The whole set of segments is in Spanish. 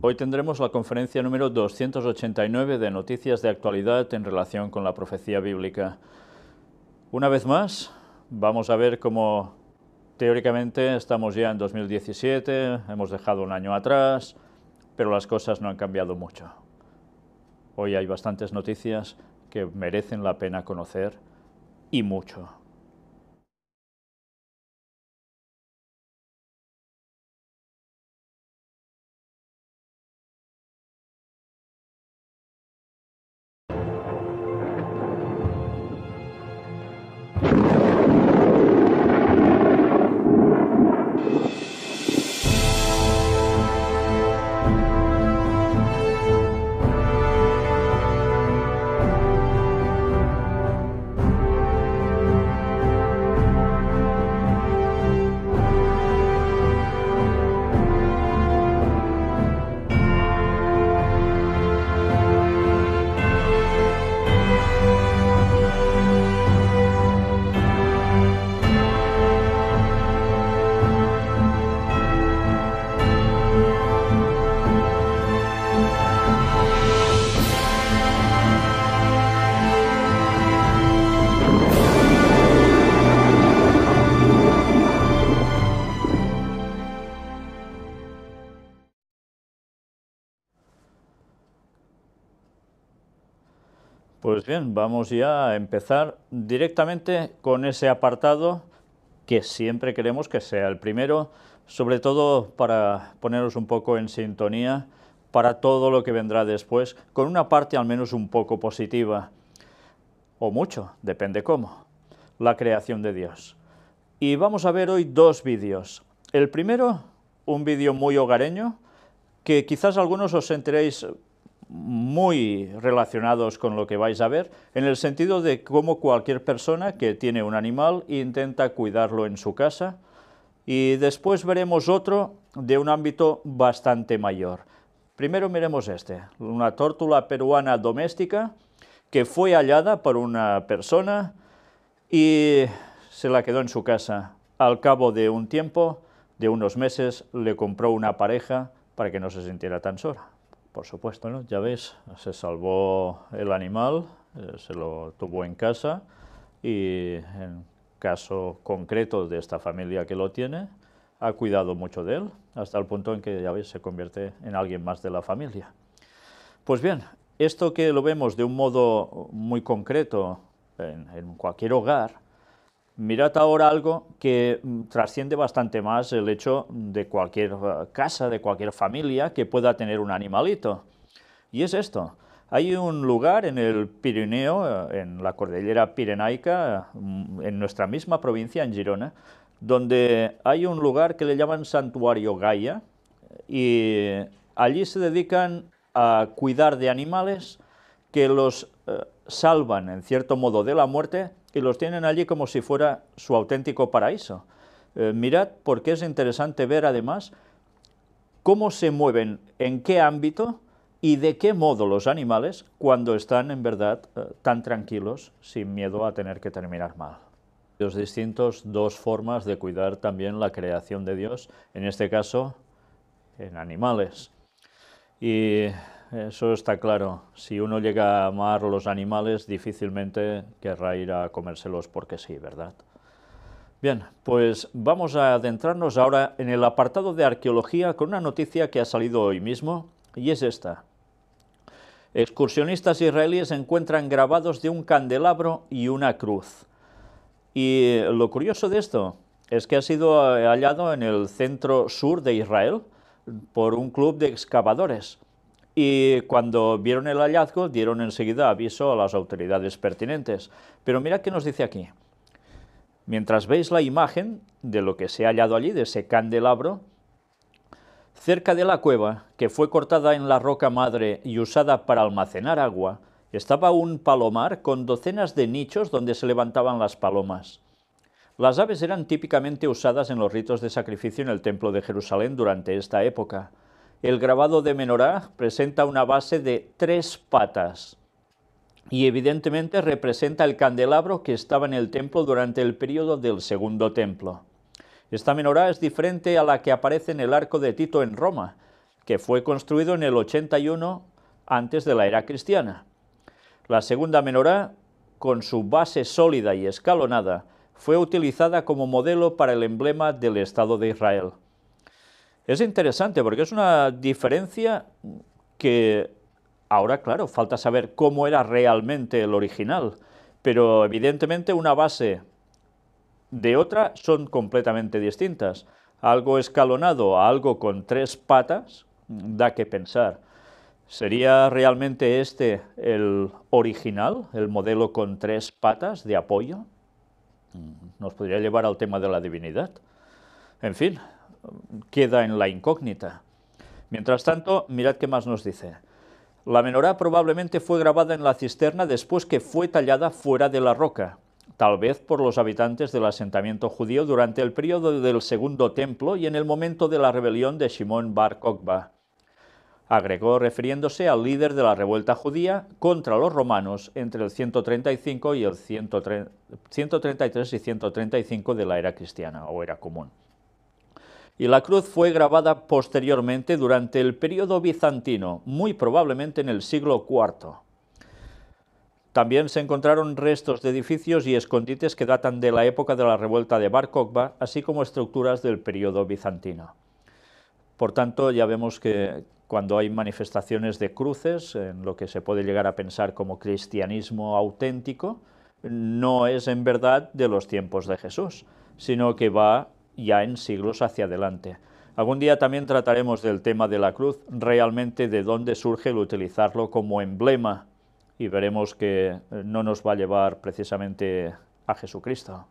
Hoy tendremos la conferencia número 289 de Noticias de Actualidad en relación con la profecía bíblica. Una vez más, vamos a ver cómo teóricamente estamos ya en 2017, hemos dejado un año atrás, pero las cosas no han cambiado mucho. Hoy hay bastantes noticias que merecen la pena conocer, y mucho. Pues bien, vamos ya a empezar directamente con ese apartado que siempre queremos que sea el primero, sobre todo para poneros un poco en sintonía para todo lo que vendrá después, con una parte al menos un poco positiva, o mucho, depende cómo, la creación de Dios. Y vamos a ver hoy dos vídeos. El primero, un vídeo muy hogareño, que quizás algunos os enteréis muy relacionados con lo que vais a ver, en el sentido de cómo cualquier persona que tiene un animal intenta cuidarlo en su casa, y después veremos otro de un ámbito bastante mayor. Primero miremos este, una tórtola peruana doméstica que fue hallada por una persona y se la quedó en su casa. Al cabo de un tiempo, de unos meses, le compró una pareja para que no se sintiera tan sola. Por supuesto, ¿no? Ya veis, se salvó el animal, se lo tuvo en casa y en caso concreto de esta familia que lo tiene, ha cuidado mucho de él, hasta el punto en que, ya veis, se convierte en alguien más de la familia. Pues bien, esto que lo vemos de un modo muy concreto en cualquier hogar, mirad ahora algo que trasciende bastante más el hecho de cualquier casa, de cualquier familia que pueda tener un animalito. Y es esto. Hay un lugar en el Pirineo, en la cordillera pirenaica, en nuestra misma provincia, en Girona, donde hay un lugar que le llaman Santuario Gaia, y allí se dedican a cuidar de animales que los salvan, en cierto modo, de la muerte, y los tienen allí como si fuera su auténtico paraíso. Mirad, porque es interesante ver además cómo se mueven, en qué ámbito y de qué modo los animales cuando están en verdad tan tranquilos, sin miedo a tener que terminar mal. Los distintos dos formas de cuidar también la creación de Dios, en este caso en animales. Y eso está claro, si uno llega a amar los animales, difícilmente querrá ir a comérselos porque sí, ¿verdad? Bien, pues vamos a adentrarnos ahora en el apartado de arqueología con una noticia que ha salido hoy mismo, y es esta. Excursionistas israelíes encuentran grabados de un candelabro y una cruz. Y lo curioso de esto es que ha sido hallado en el centro sur de Israel por un club de excavadores. Y cuando vieron el hallazgo, dieron enseguida aviso a las autoridades pertinentes. Pero mirad qué nos dice aquí. Mientras veis la imagen de lo que se ha hallado allí, de ese candelabro, cerca de la cueva, que fue cortada en la roca madre y usada para almacenar agua, estaba un palomar con docenas de nichos donde se levantaban las palomas. Las aves eran típicamente usadas en los ritos de sacrificio en el Templo de Jerusalén durante esta época. El grabado de Menorá presenta una base de 3 patas y evidentemente representa el candelabro que estaba en el templo durante el período del Segundo Templo. Esta menorá es diferente a la que aparece en el Arco de Tito en Roma, que fue construido en el 81 antes de la era cristiana. La segunda menorá, con su base sólida y escalonada, fue utilizada como modelo para el emblema del Estado de Israel. Es interesante porque es una diferencia que ahora, claro, falta saber cómo era realmente el original, pero evidentemente una base de otra son completamente distintas. Algo escalonado a algo con 3 patas da que pensar. ¿Sería realmente este el original, el modelo con 3 patas de apoyo? Nos podría llevar al tema de la divinidad. En fin, queda en la incógnita. Mientras tanto, mirad qué más nos dice. La menorá probablemente fue grabada en la cisterna después que fue tallada fuera de la roca, tal vez por los habitantes del asentamiento judío durante el período del Segundo Templo y en el momento de la rebelión de Shimón bar Kokhba. Agregó refiriéndose al líder de la revuelta judía contra los romanos entre el 135 y el 133 y 135 de la era cristiana o era común. Y la cruz fue grabada posteriormente durante el período bizantino, muy probablemente en el siglo IV. También se encontraron restos de edificios y escondites que datan de la época de la revuelta de Bar Kokhba, así como estructuras del período bizantino. Por tanto, ya vemos que cuando hay manifestaciones de cruces, en lo que se puede llegar a pensar como cristianismo auténtico, no es en verdad de los tiempos de Jesús, sino que va ya en siglos hacia adelante. Algún día también trataremos del tema de la cruz, realmente de dónde surge el utilizarlo como emblema, y veremos que no nos va a llevar precisamente a Jesucristo,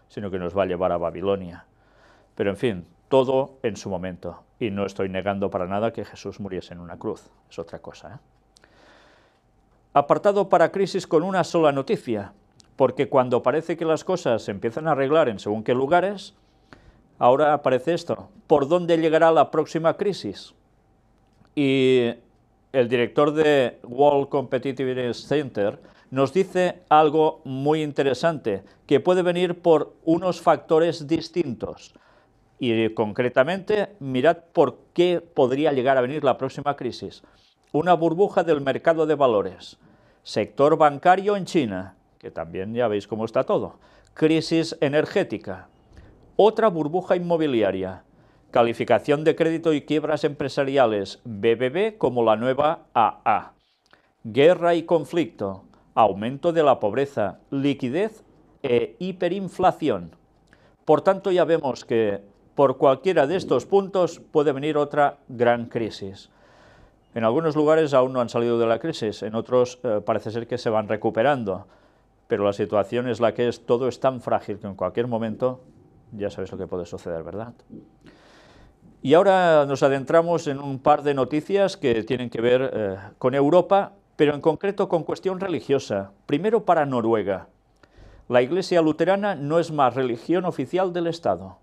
sino que nos va a llevar a Babilonia. Pero en fin, todo en su momento, y no estoy negando para nada que Jesús muriese en una cruz, es otra cosa, ¿eh? Apartado para crisis con una sola noticia, porque cuando parece que las cosas se empiezan a arreglar en según qué lugares, ahora aparece esto: ¿por dónde llegará la próxima crisis? Y el director de World Competitiveness Center nos dice algo muy interesante, que puede venir por unos factores distintos. Y concretamente, mirad por qué podría llegar a venir la próxima crisis. Una burbuja del mercado de valores, sector bancario en China, que también ya veis cómo está todo, crisis energética, otra burbuja inmobiliaria, calificación de crédito y quiebras empresariales, BBB como la nueva AA, guerra y conflicto, aumento de la pobreza, liquidez e hiperinflación. Por tanto, ya vemos que por cualquiera de estos puntos puede venir otra gran crisis. En algunos lugares aún no han salido de la crisis, en otros parece ser que se van recuperando, pero la situación es la que es, todo es tan frágil que en cualquier momento ya sabéis lo que puede suceder, ¿verdad? Y ahora nos adentramos en un par de noticias que tienen que ver con Europa, pero en concreto con cuestión religiosa. Primero para Noruega. La Iglesia luterana no es más religión oficial del Estado.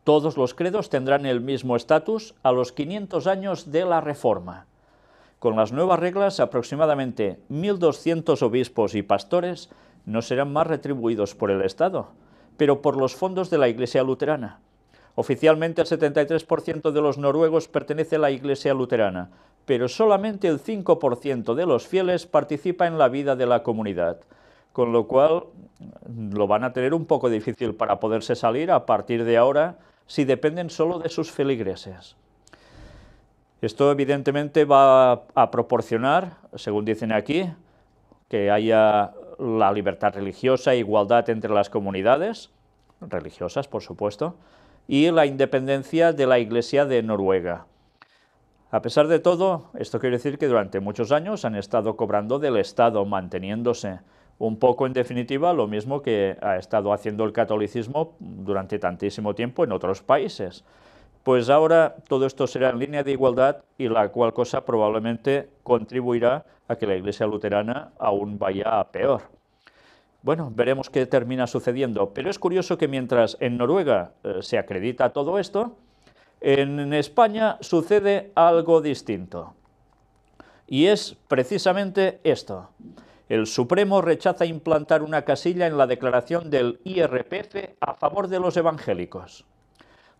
Todos los credos tendrán el mismo estatus a los 500 años de la Reforma. Con las nuevas reglas, aproximadamente 1.200 obispos y pastores no serán más retribuidos por el Estado, pero por los fondos de la Iglesia luterana. Oficialmente el 73% de los noruegos pertenece a la Iglesia luterana, pero solamente el 5% de los fieles participa en la vida de la comunidad, con lo cual lo van a tener un poco difícil para poderse salir a partir de ahora si dependen solo de sus feligreses. Esto evidentemente va a proporcionar, según dicen aquí, que haya la libertad religiosa e igualdad entre las comunidades, religiosas por supuesto, y la independencia de la Iglesia de Noruega. A pesar de todo, esto quiere decir que durante muchos años han estado cobrando del Estado, manteniéndose. Un poco, en definitiva, lo mismo que ha estado haciendo el catolicismo durante tantísimo tiempo en otros países. Pues ahora todo esto será en línea de igualdad y la cual cosa probablemente contribuirá a que la Iglesia luterana aún vaya a peor. Bueno, veremos qué termina sucediendo, pero es curioso que mientras en Noruega se acredita todo esto, en España sucede algo distinto. Y es precisamente esto. El Supremo rechaza implantar una casilla en la declaración del IRPF a favor de los evangélicos.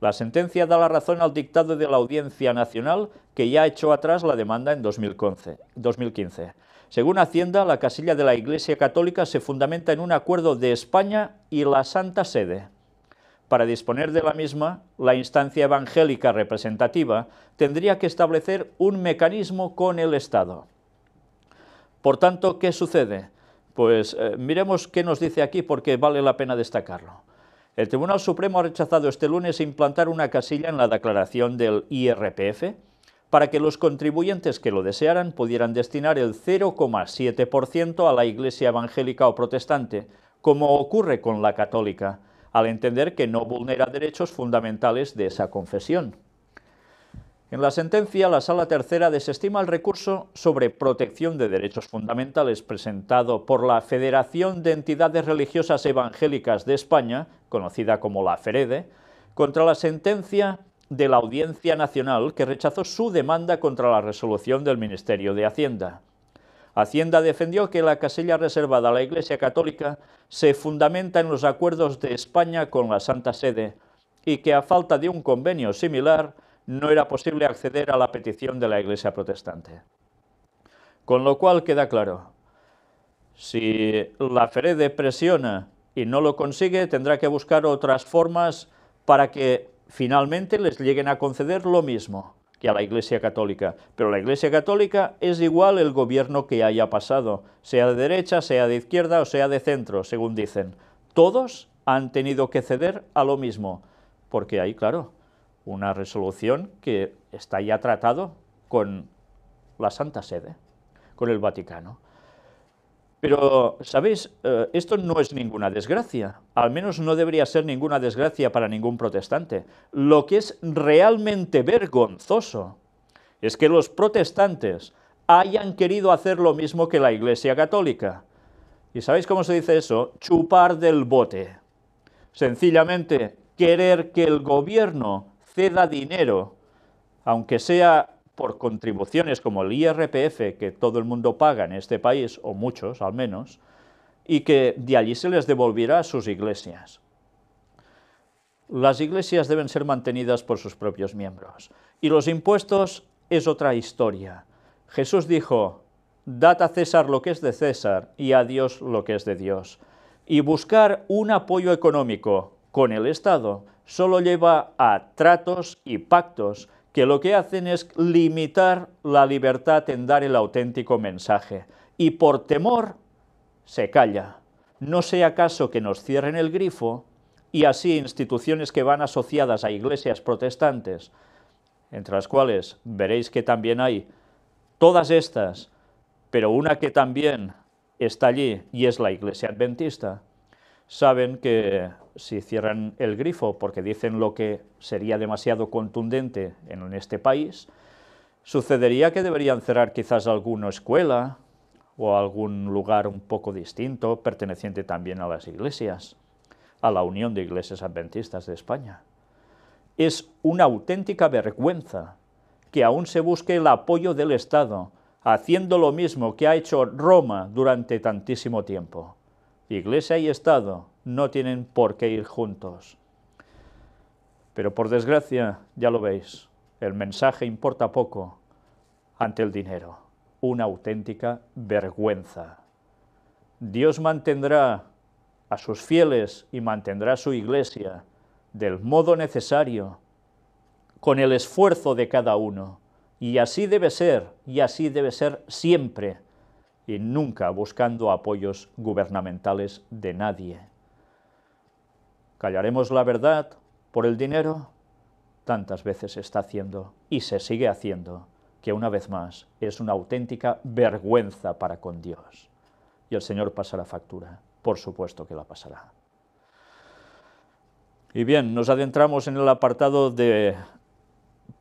La sentencia da la razón al dictado de la Audiencia Nacional, que ya echó atrás la demanda en 2015. Según Hacienda, la casilla de la Iglesia Católica se fundamenta en un acuerdo de España y la Santa Sede. Para disponer de la misma, la instancia evangélica representativa tendría que establecer un mecanismo con el Estado. Por tanto, ¿qué sucede? Pues miremos qué nos dice aquí, porque vale la pena destacarlo. El Tribunal Supremo ha rechazado este lunes implantar una casilla en la declaración del IRPF para que los contribuyentes que lo desearan pudieran destinar el 0,7% a la Iglesia evangélica o protestante, como ocurre con la católica, al entender que no vulnera derechos fundamentales de esa confesión. En la sentencia, la Sala Tercera desestima el recurso sobre protección de derechos fundamentales presentado por la Federación de Entidades Religiosas Evangélicas de España, conocida como la FEREDE, contra la sentencia de la Audiencia Nacional, que rechazó su demanda contra la resolución del Ministerio de Hacienda. Hacienda defendió que la casilla reservada a la Iglesia Católica se fundamenta en los acuerdos de España con la Santa Sede y que a falta de un convenio similar no era posible acceder a la petición de la Iglesia protestante. Con lo cual queda claro, si la FEREDE presiona y no lo consigue, tendrá que buscar otras formas para que finalmente les lleguen a conceder lo mismo que a la Iglesia Católica. Pero la Iglesia Católica es igual el gobierno que haya pasado, sea de derecha, sea de izquierda o sea de centro, según dicen. Todos han tenido que ceder a lo mismo, porque hay, claro, una resolución que está ya tratado con la Santa Sede, con el Vaticano. Pero, ¿sabéis? Esto no es ninguna desgracia, al menos no debería ser ninguna desgracia para ningún protestante. Lo que es realmente vergonzoso es que los protestantes hayan querido hacer lo mismo que la Iglesia Católica. ¿Y sabéis cómo se dice eso? Chupar del bote. Sencillamente, querer que el gobierno ceda dinero, aunque sea por contribuciones como el IRPF, que todo el mundo paga en este país, o muchos al menos, y que de allí se les devolviera a sus iglesias. Las iglesias deben ser mantenidas por sus propios miembros. Y los impuestos es otra historia. Jesús dijo, dad a César lo que es de César y a Dios lo que es de Dios. Y buscar un apoyo económico con el Estado solo lleva a tratos y pactos que lo que hacen es limitar la libertad en dar el auténtico mensaje. Y por temor se calla. No sea caso que nos cierren el grifo y así instituciones que van asociadas a iglesias protestantes, entre las cuales veréis que también hay todas estas, pero una que también está allí y es la Iglesia Adventista, saben que si cierran el grifo porque dicen lo que sería demasiado contundente en este país, sucedería que deberían cerrar quizás alguna escuela o algún lugar un poco distinto, perteneciente también a las iglesias, a la Unión de Iglesias Adventistas de España. Es una auténtica vergüenza que aún se busque el apoyo del Estado, haciendo lo mismo que ha hecho Roma durante tantísimo tiempo. Iglesia y Estado no tienen por qué ir juntos. Pero por desgracia, ya lo veis, el mensaje importa poco ante el dinero. Una auténtica vergüenza. Dios mantendrá a sus fieles y mantendrá su Iglesia del modo necesario, con el esfuerzo de cada uno. Y así debe ser siempre, y nunca buscando apoyos gubernamentales de nadie. ¿Callaremos la verdad por el dinero? Tantas veces se está haciendo y se sigue haciendo, que una vez más es una auténtica vergüenza para con Dios. Y el Señor pasará factura, por supuesto que la pasará. Y bien, nos adentramos en el apartado de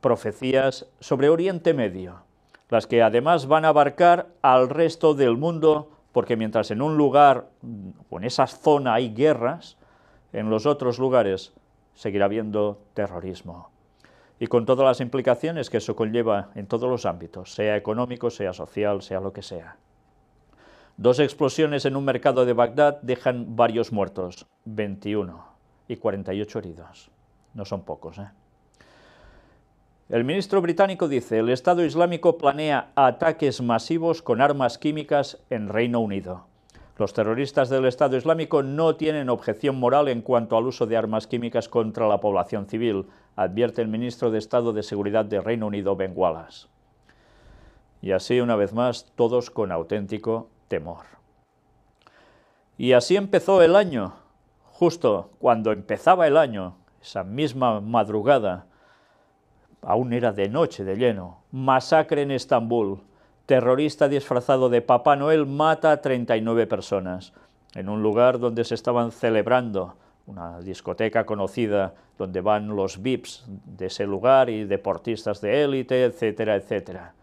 profecías sobre Oriente Medio, las que además van a abarcar al resto del mundo, porque mientras en un lugar o en esa zona hay guerras, en los otros lugares seguirá habiendo terrorismo. Y con todas las implicaciones que eso conlleva en todos los ámbitos, sea económico, sea social, sea lo que sea. 2 explosiones en un mercado de Bagdad dejan varios muertos, 21, y 48 heridos. no son pocos, ¿eh? El ministro británico dice: el Estado Islámico planea ataques masivos con armas químicas en Reino Unido. Los terroristas del Estado Islámico no tienen objeción moral en cuanto al uso de armas químicas contra la población civil, advierte el ministro de Estado de Seguridad de Reino Unido, Ben Wallace. Y así, una vez más, todos con auténtico temor. Y así empezó el año, justo cuando empezaba el año, esa misma madrugada, aún era de noche, de lleno, masacre en Estambul. Terrorista disfrazado de Papá Noel mata a 39 personas en un lugar donde se estaban celebrando, una discoteca conocida donde van los VIPs de ese lugar y deportistas de élite, etcétera, etcétera.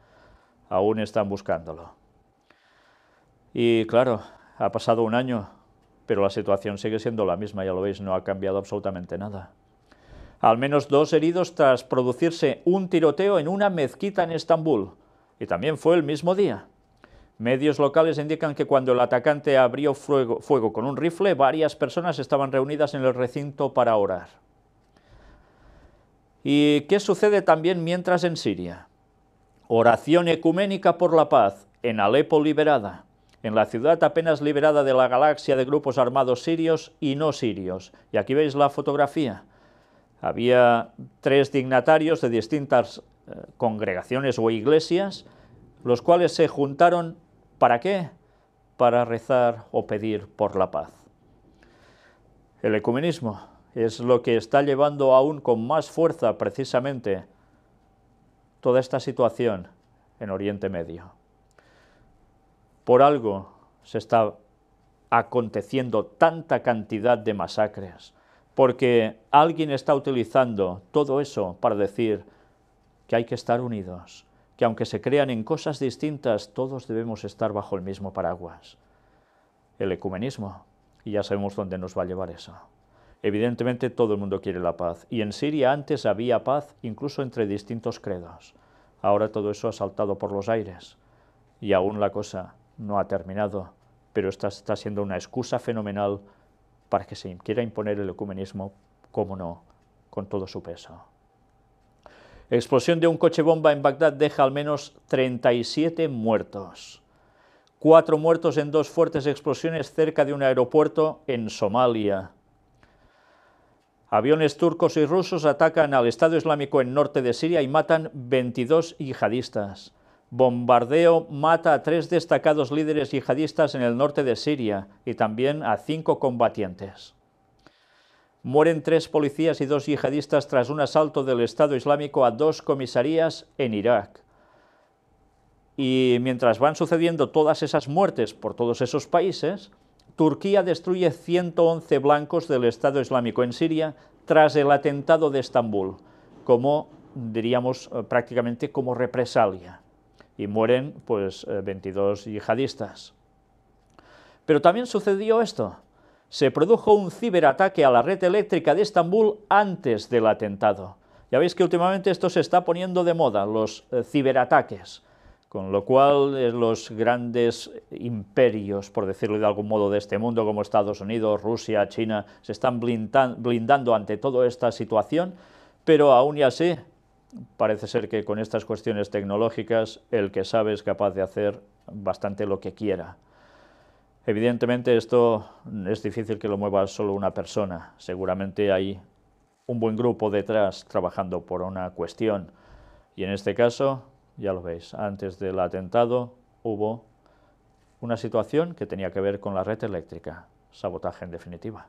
Aún están buscándolo. Y claro, ha pasado un año, pero la situación sigue siendo la misma, ya lo veis, no ha cambiado absolutamente nada. Al menos 2 heridos tras producirse un tiroteo en una mezquita en Estambul, y también fue el mismo día. Medios locales indican que cuando el atacante abrió fuego con un rifle, varias personas estaban reunidas en el recinto para orar. ¿Y qué sucede también mientras en Siria? Oración ecuménica por la paz, en Alepo liberada, en la ciudad apenas liberada de la galaxia de grupos armados sirios y no sirios. Y aquí veis la fotografía. Había 3 dignatarios de distintas congregaciones o iglesias, los cuales se juntaron, ¿para qué? Para rezar o pedir por la paz. El ecumenismo es lo que está llevando aún con más fuerza precisamente toda esta situación en Oriente Medio. Por algo se está aconteciendo tanta cantidad de masacres, porque alguien está utilizando todo eso para decir que hay que estar unidos, que aunque se crean en cosas distintas, todos debemos estar bajo el mismo paraguas. El ecumenismo, y ya sabemos dónde nos va a llevar eso. Evidentemente todo el mundo quiere la paz, y en Siria antes había paz incluso entre distintos credos. Ahora todo eso ha saltado por los aires, y aún la cosa no ha terminado, pero esta está siendo una excusa fenomenal para que se quiera imponer el ecumenismo, cómo no, con todo su peso. Explosión de un coche bomba en Bagdad deja al menos 37 muertos. 4 muertos en 2 fuertes explosiones cerca de un aeropuerto en Somalia. Aviones turcos y rusos atacan al Estado Islámico en norte de Siria y matan 22 yihadistas. Bombardeo mata a 3 destacados líderes yihadistas en el norte de Siria y también a 5 combatientes. Mueren 3 policías y 2 yihadistas tras un asalto del Estado Islámico a 2 comisarías en Irak. Y mientras van sucediendo todas esas muertes por todos esos países, Turquía destruye 111 blancos del Estado Islámico en Siria tras el atentado de Estambul, como, diríamos, prácticamente como represalia. Y mueren, pues, 22 yihadistas. Pero también sucedió esto. Se produjo un ciberataque a la red eléctrica de Estambul antes del atentado. Ya veis que últimamente esto se está poniendo de moda, los ciberataques, con lo cual los grandes imperios, por decirlo de algún modo, de este mundo, como Estados Unidos, Rusia, China, se están blindando ante toda esta situación, pero aún y así, parece ser que con estas cuestiones tecnológicas, el que sabe es capaz de hacer bastante lo que quiera. Evidentemente esto es difícil que lo mueva solo una persona, seguramente hay un buen grupo detrás trabajando por una cuestión, y en este caso, ya lo veis, antes del atentado hubo una situación que tenía que ver con la red eléctrica, sabotaje en definitiva.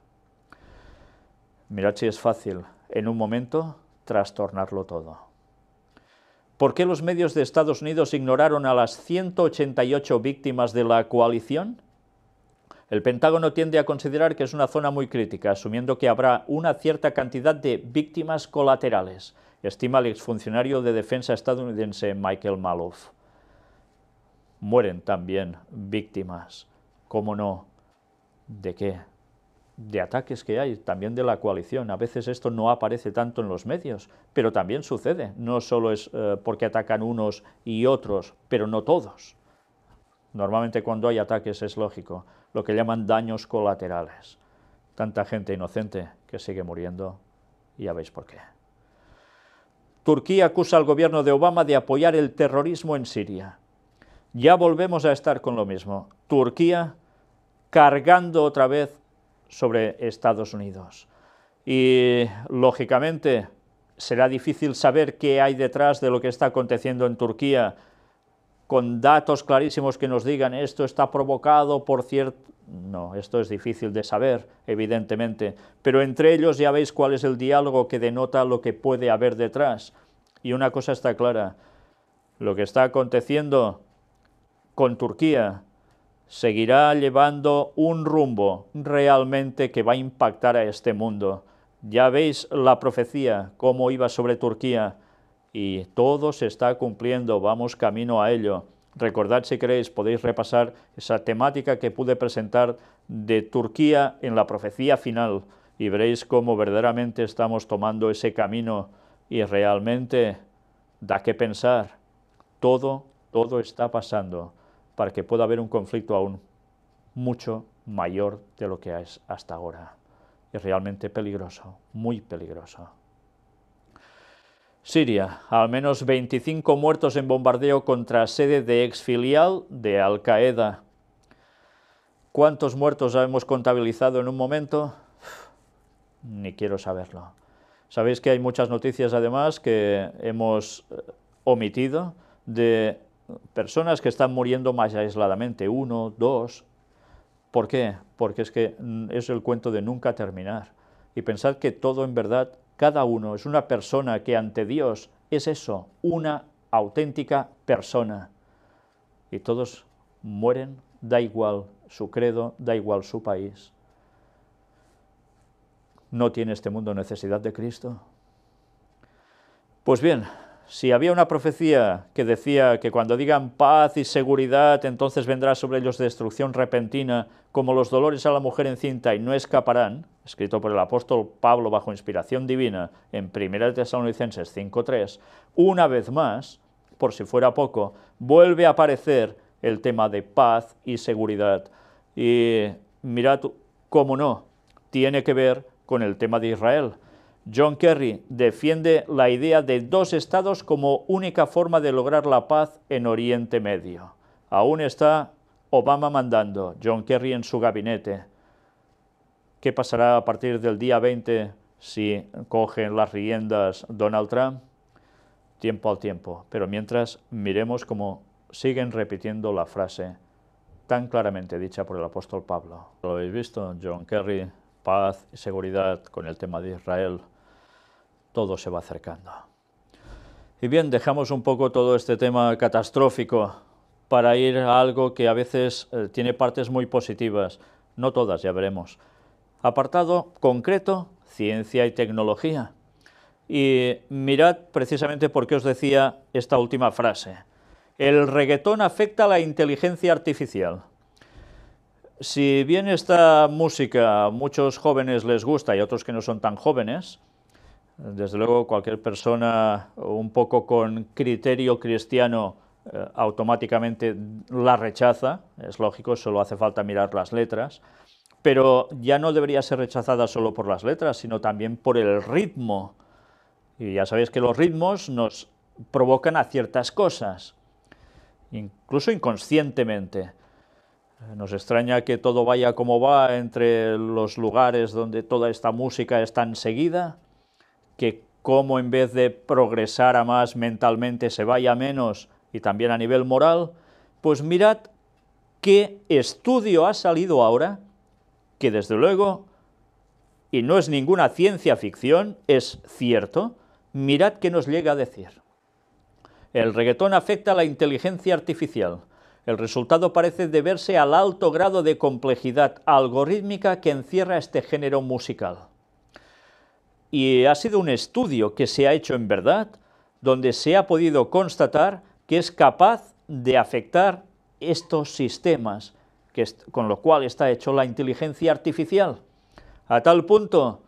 Mirad si es fácil, en un momento, trastornarlo todo. ¿Por qué los medios de Estados Unidos ignoraron a las 188 víctimas de la coalición? El Pentágono tiende a considerar que es una zona muy crítica, asumiendo que habrá una cierta cantidad de víctimas colaterales, estima el exfuncionario de defensa estadounidense Michael Malouf. Mueren también víctimas, ¿cómo no? ¿De qué? De ataques que hay, también de la coalición. A veces esto no aparece tanto en los medios, pero también sucede. No solo es porque atacan unos y otros, pero no todos. Normalmente cuando hay ataques es lógico, lo que llaman daños colaterales. Tanta gente inocente que sigue muriendo y ya veis por qué. Turquía acusa al gobierno de Obama de apoyar el terrorismo en Siria. Ya volvemos a estar con lo mismo. Turquía cargando otra vez sobre Estados Unidos. Y, lógicamente, será difícil saber qué hay detrás de lo que está aconteciendo en Turquía, con datos clarísimos que nos digan esto está provocado por cierto... No, esto es difícil de saber, evidentemente, pero entre ellos ya veis cuál es el diálogo que denota lo que puede haber detrás. Y una cosa está clara, lo que está aconteciendo con Turquía seguirá llevando un rumbo realmente que va a impactar a este mundo. Ya veis la profecía, cómo iba sobre Turquía, y todo se está cumpliendo, vamos camino a ello. Recordad, si queréis, podéis repasar esa temática que pude presentar de Turquía en la profecía final, y veréis cómo verdaderamente estamos tomando ese camino, y realmente da que pensar. Todo está pasando para que pueda haber un conflicto aún mucho mayor de lo que es hasta ahora. Es realmente peligroso, muy peligroso. Siria, al menos 25 muertos en bombardeo contra sede de exfilial de Al-Qaeda. ¿Cuántos muertos hemos contabilizado en un momento? Ni quiero saberlo. Sabéis que hay muchas noticias además que hemos omitido de personas que están muriendo más aisladamente, 1, 2. ¿Por qué? Porque es que es el cuento de nunca terminar. Y pensad que todo en verdad, cada uno es una persona que ante Dios es eso, una auténtica persona. Y todos mueren, da igual su credo, da igual su país. ¿No tiene este mundo necesidad de Cristo? Pues bien, si había una profecía que decía que cuando digan paz y seguridad, entonces vendrá sobre ellos destrucción repentina, como los dolores a la mujer encinta y no escaparán, escrito por el apóstol Pablo bajo inspiración divina en 1 Tesalonicenses 5:3, una vez más, por si fuera poco, vuelve a aparecer el tema de paz y seguridad. Y mirad cómo no, tiene que ver con el tema de Israel. John Kerry defiende la idea de 2 estados como única forma de lograr la paz en Oriente Medio. Aún está Obama mandando, John Kerry en su gabinete. ¿Qué pasará a partir del día 20 si cogen las riendas Donald Trump? Tiempo al tiempo, pero mientras miremos cómo siguen repitiendo la frase tan claramente dicha por el apóstol Pablo. ¿Lo habéis visto? John Kerry, paz y seguridad con el tema de Israel. Todo se va acercando. Y bien, dejamos un poco todo este tema catastrófico para ir a algo que a veces tiene partes muy positivas, no todas, ya veremos. Apartado concreto, ciencia y tecnología. Y mirad precisamente por qué os decía esta última frase. El reggaetón afecta a la inteligencia artificial. Si bien esta música a muchos jóvenes les gusta y a otros que no son tan jóvenes, desde luego cualquier persona un poco con criterio cristiano automáticamente la rechaza, es lógico, solo hace falta mirar las letras, pero ya no debería ser rechazada solo por las letras, sino también por el ritmo. Y ya sabéis que los ritmos nos provocan a ciertas cosas, incluso inconscientemente. Nos extraña que todo vaya como va entre los lugares donde toda esta música es tan seguida, que como en vez de progresar a más mentalmente se vaya a menos y también a nivel moral. Pues mirad qué estudio ha salido ahora, que desde luego, y no es ninguna ciencia ficción, es cierto. Mirad qué nos llega a decir. El reggaetón afecta a la inteligencia artificial. El resultado parece deberse al alto grado de complejidad algorítmica que encierra este género musical. Y ha sido un estudio que se ha hecho en verdad, donde se ha podido constatar que es capaz de afectar estos sistemas, con lo cual está hecho la inteligencia artificial, a tal punto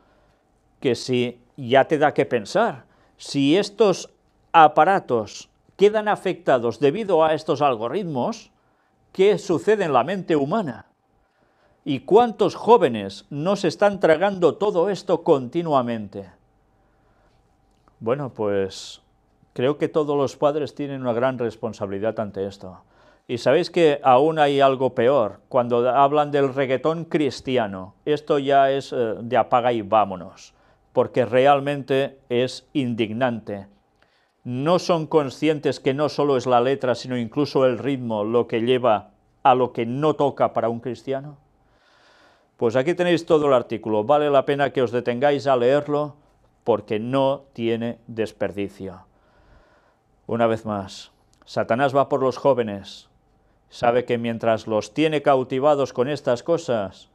que si ya te da que pensar, si estos aparatos quedan afectados debido a estos algoritmos, ¿qué sucede en la mente humana? ¿Y cuántos jóvenes no se están tragando todo esto continuamente? Bueno, pues creo que todos los padres tienen una gran responsabilidad ante esto. Y sabéis que aún hay algo peor, cuando hablan del reggaetón cristiano, esto ya es de apaga y vámonos, porque realmente es indignante. ¿No son conscientes que no solo es la letra, sino incluso el ritmo lo que lleva a lo que no toca para un cristiano? Pues aquí tenéis todo el artículo, vale la pena que os detengáis a leerlo, porque no tiene desperdicio. Una vez más, Satanás va por los jóvenes, sabe que mientras los tiene cautivados con estas cosas,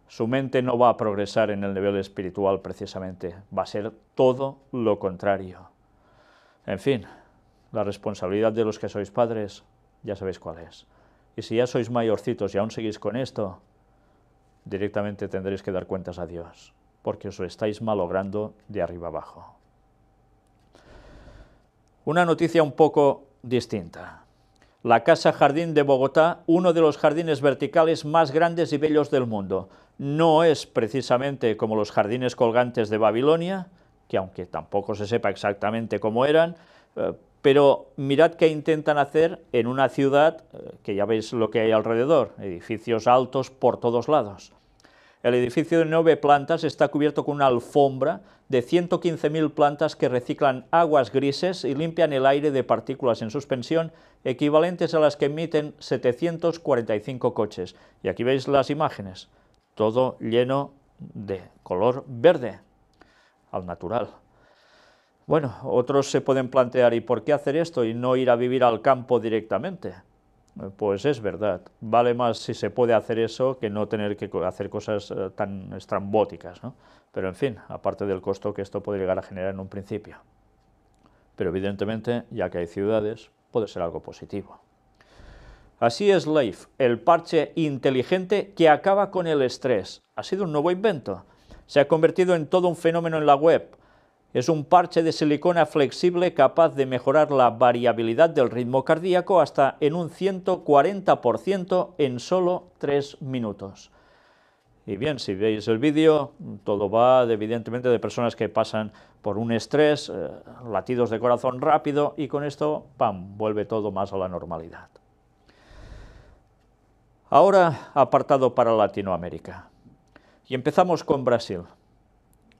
su mente no va a progresar en el nivel espiritual precisamente, va a ser todo lo contrario. En fin, la responsabilidad de los que sois padres, ya sabéis cuál es. Y si ya sois mayorcitos y aún seguís con esto, directamente tendréis que dar cuentas a Dios, porque os lo estáis malogrando de arriba abajo. Una noticia un poco distinta. La Casa Jardín de Bogotá, uno de los jardines verticales más grandes y bellos del mundo. No es precisamente como los jardines colgantes de Babilonia, que aunque tampoco se sepa exactamente cómo eran, pero mirad qué intentan hacer en una ciudad que ya veis lo que hay alrededor, edificios altos por todos lados. El edificio de 9 plantas está cubierto con una alfombra de 115.000 plantas que reciclan aguas grises y limpian el aire de partículas en suspensión equivalentes a las que emiten 745 coches. Y aquí veis las imágenes, todo lleno de color verde, al natural. Bueno, otros se pueden plantear, ¿y por qué hacer esto y no ir a vivir al campo directamente? Pues es verdad, vale más si se puede hacer eso que no tener que hacer cosas tan estrambóticas, ¿no? Pero en fin, aparte del costo que esto puede llegar a generar en un principio. Pero evidentemente, ya que hay ciudades, puede ser algo positivo. Así es Leaf, el parche inteligente que acaba con el estrés. Ha sido un nuevo invento. Se ha convertido en todo un fenómeno en la web. Es un parche de silicona flexible capaz de mejorar la variabilidad del ritmo cardíaco hasta en un 140% en solo 3 minutos. Y bien, si veis el vídeo, todo va evidentemente de personas que pasan por un estrés, latidos de corazón rápido, y con esto, ¡pam!, vuelve todo más a la normalidad. Ahora, apartado para Latinoamérica. Y empezamos con Brasil.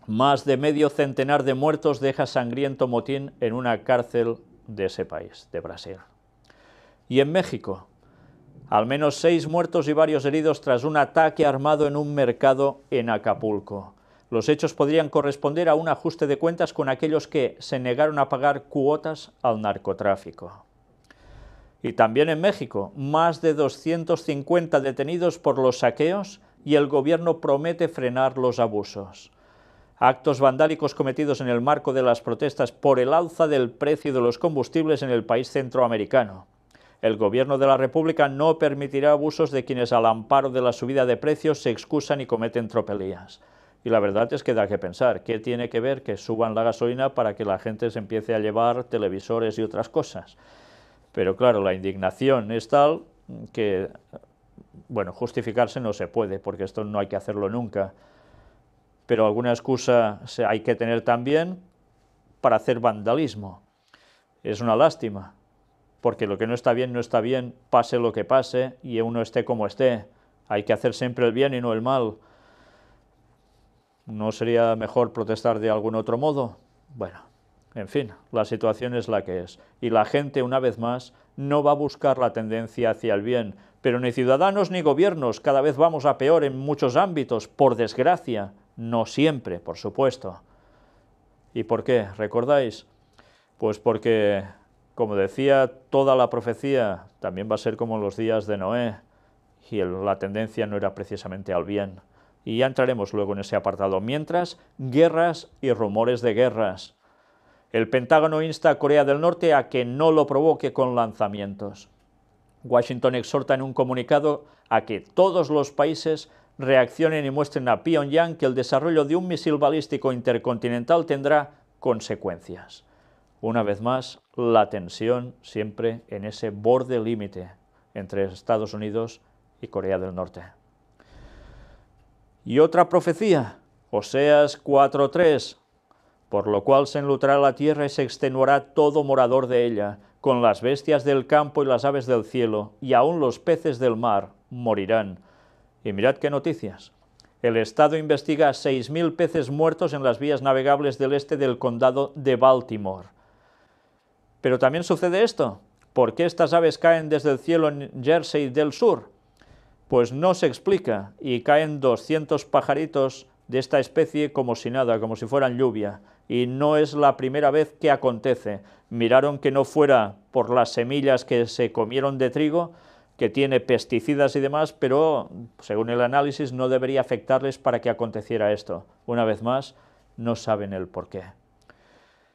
Más de medio centenar de muertos deja sangriento motín en una cárcel de ese país, de Brasil. Y en México, al menos 6 muertos y varios heridos tras un ataque armado en un mercado en Acapulco. Los hechos podrían corresponder a un ajuste de cuentas con aquellos que se negaron a pagar cuotas al narcotráfico. Y también en México, más de 250 detenidos por los saqueos y el gobierno promete frenar los abusos. Actos vandálicos cometidos en el marco de las protestas por el alza del precio de los combustibles en el país centroamericano. El gobierno de la República no permitirá abusos de quienes al amparo de la subida de precios se excusan y cometen tropelías. Y la verdad es que da que pensar, ¿qué tiene que ver que suban la gasolina para que la gente se empiece a llevar televisores y otras cosas? Pero claro, la indignación es tal que, bueno, justificarse no se puede, porque esto no hay que hacerlo nunca. Pero alguna excusa hay que tener también para hacer vandalismo. Es una lástima, porque lo que no está bien, pase lo que pase, y uno esté como esté. Hay que hacer siempre el bien y no el mal. ¿No sería mejor protestar de algún otro modo? Bueno, en fin, la situación es la que es. Y la gente, una vez más, no va a buscar la tendencia hacia el bien. Pero ni ciudadanos ni gobiernos, cada vez vamos a peor en muchos ámbitos, por desgracia. No siempre, por supuesto. ¿Y por qué? ¿Recordáis? Pues porque, como decía toda la profecía, también va a ser como en los días de Noé, y la tendencia no era precisamente al bien. Y ya entraremos luego en ese apartado. Mientras, guerras y rumores de guerras. El Pentágono insta a Corea del Norte a que no lo provoque con lanzamientos. Washington exhorta en un comunicado a que todos los países reaccionen y muestren a Pyongyang que el desarrollo de un misil balístico intercontinental tendrá consecuencias. Una vez más, la tensión siempre en ese borde límite entre Estados Unidos y Corea del Norte. Y otra profecía, Oseas 4:3. por lo cual se enlutará la tierra y se extenuará todo morador de ella, con las bestias del campo y las aves del cielo, y aun los peces del mar morirán. Y mirad qué noticias. El Estado investiga 6.000 peces muertos en las vías navegables del este del condado de Baltimore. Pero también sucede esto. ¿Por qué estas aves caen desde el cielo en Jersey del Sur? Pues no se explica, y caen 200 pajaritos de esta especie como si nada, como si fueran lluvia. Y no es la primera vez que acontece. Miraron que no fuera por las semillas que se comieron de trigo, que tiene pesticidas y demás, pero según el análisis no debería afectarles para que aconteciera esto. Una vez más, no saben el porqué.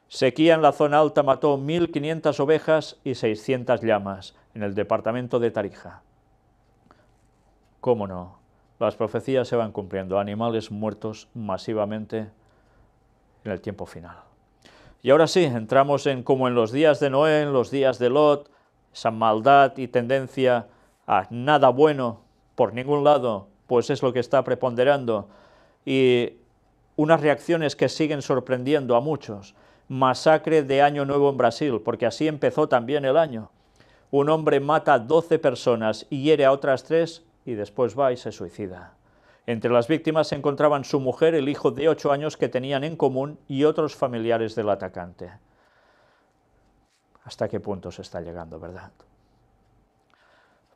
Sequía en la zona alta mató 1.500 ovejas y 600 llamas en el departamento de Tarija. ¿Cómo no? Las profecías se van cumpliendo, animales muertos masivamente en el tiempo final. Y ahora sí, entramos como en los días de Noé, en los días de Lot, esa maldad y tendencia a nada bueno por ningún lado, pues es lo que está preponderando, y unas reacciones que siguen sorprendiendo a muchos. Masacre de Año Nuevo en Brasil, porque así empezó también el año. Un hombre mata a 12 personas y hiere a otras 3 y después va y se suicida. Entre las víctimas se encontraban su mujer, el hijo de 8 años que tenían en común y otros familiares del atacante. ¿Hasta qué punto se está llegando, verdad?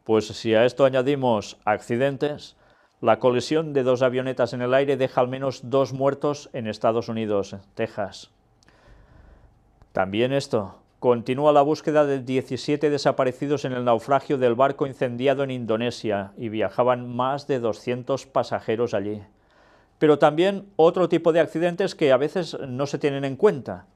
Pues si a esto añadimos accidentes, la colisión de 2 avionetas en el aire deja al menos 2 muertos en Estados Unidos, Texas. También esto, continúa la búsqueda de 17 desaparecidos en el naufragio del barco incendiado en Indonesia y viajaban más de 200 pasajeros allí. Pero también otro tipo de accidentes que a veces no se tienen en cuenta.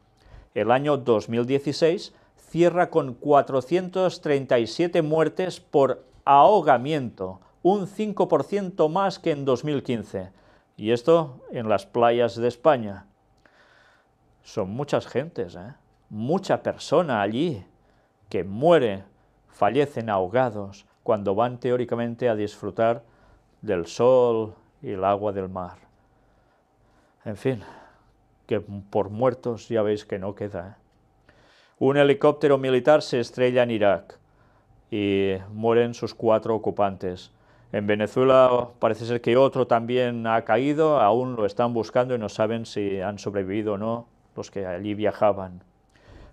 El año 2016 cierra con 437 muertes por ahogamiento, un 5% más que en 2015. Y esto en las playas de España. Son muchas gentes, mucha persona allí que muere, fallecen ahogados cuando van teóricamente a disfrutar del sol y el agua del mar. En fin, que por muertos ya veis que no queda. Un helicóptero militar se estrella en Irak y mueren sus 4 ocupantes. En Venezuela parece ser que otro también ha caído, aún lo están buscando y no saben si han sobrevivido o no los que allí viajaban.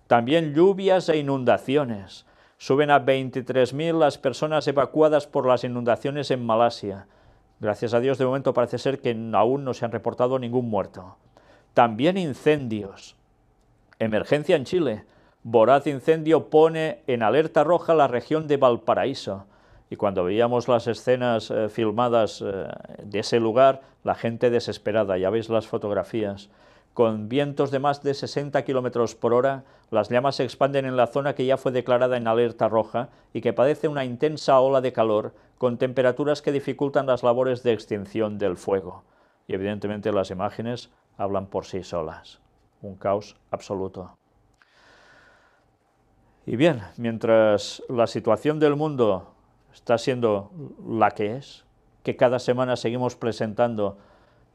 También lluvias e inundaciones. Suben a 23.000 las personas evacuadas por las inundaciones en Malasia. Gracias a Dios, de momento parece ser que aún no se han reportado ningún muerto. También incendios. Emergencia en Chile. Voraz incendio pone en alerta roja la región de Valparaíso. Y cuando veíamos las escenas filmadas de ese lugar, la gente desesperada, ya veis las fotografías. Con vientos de más de 60 km por hora, las llamas se expanden en la zona que ya fue declarada en alerta roja y que padece una intensa ola de calor con temperaturas que dificultan las labores de extinción del fuego. Y evidentemente las imágenes hablan por sí solas. Un caos absoluto. Y bien, mientras la situación del mundo está siendo la que es, que cada semana seguimos presentando,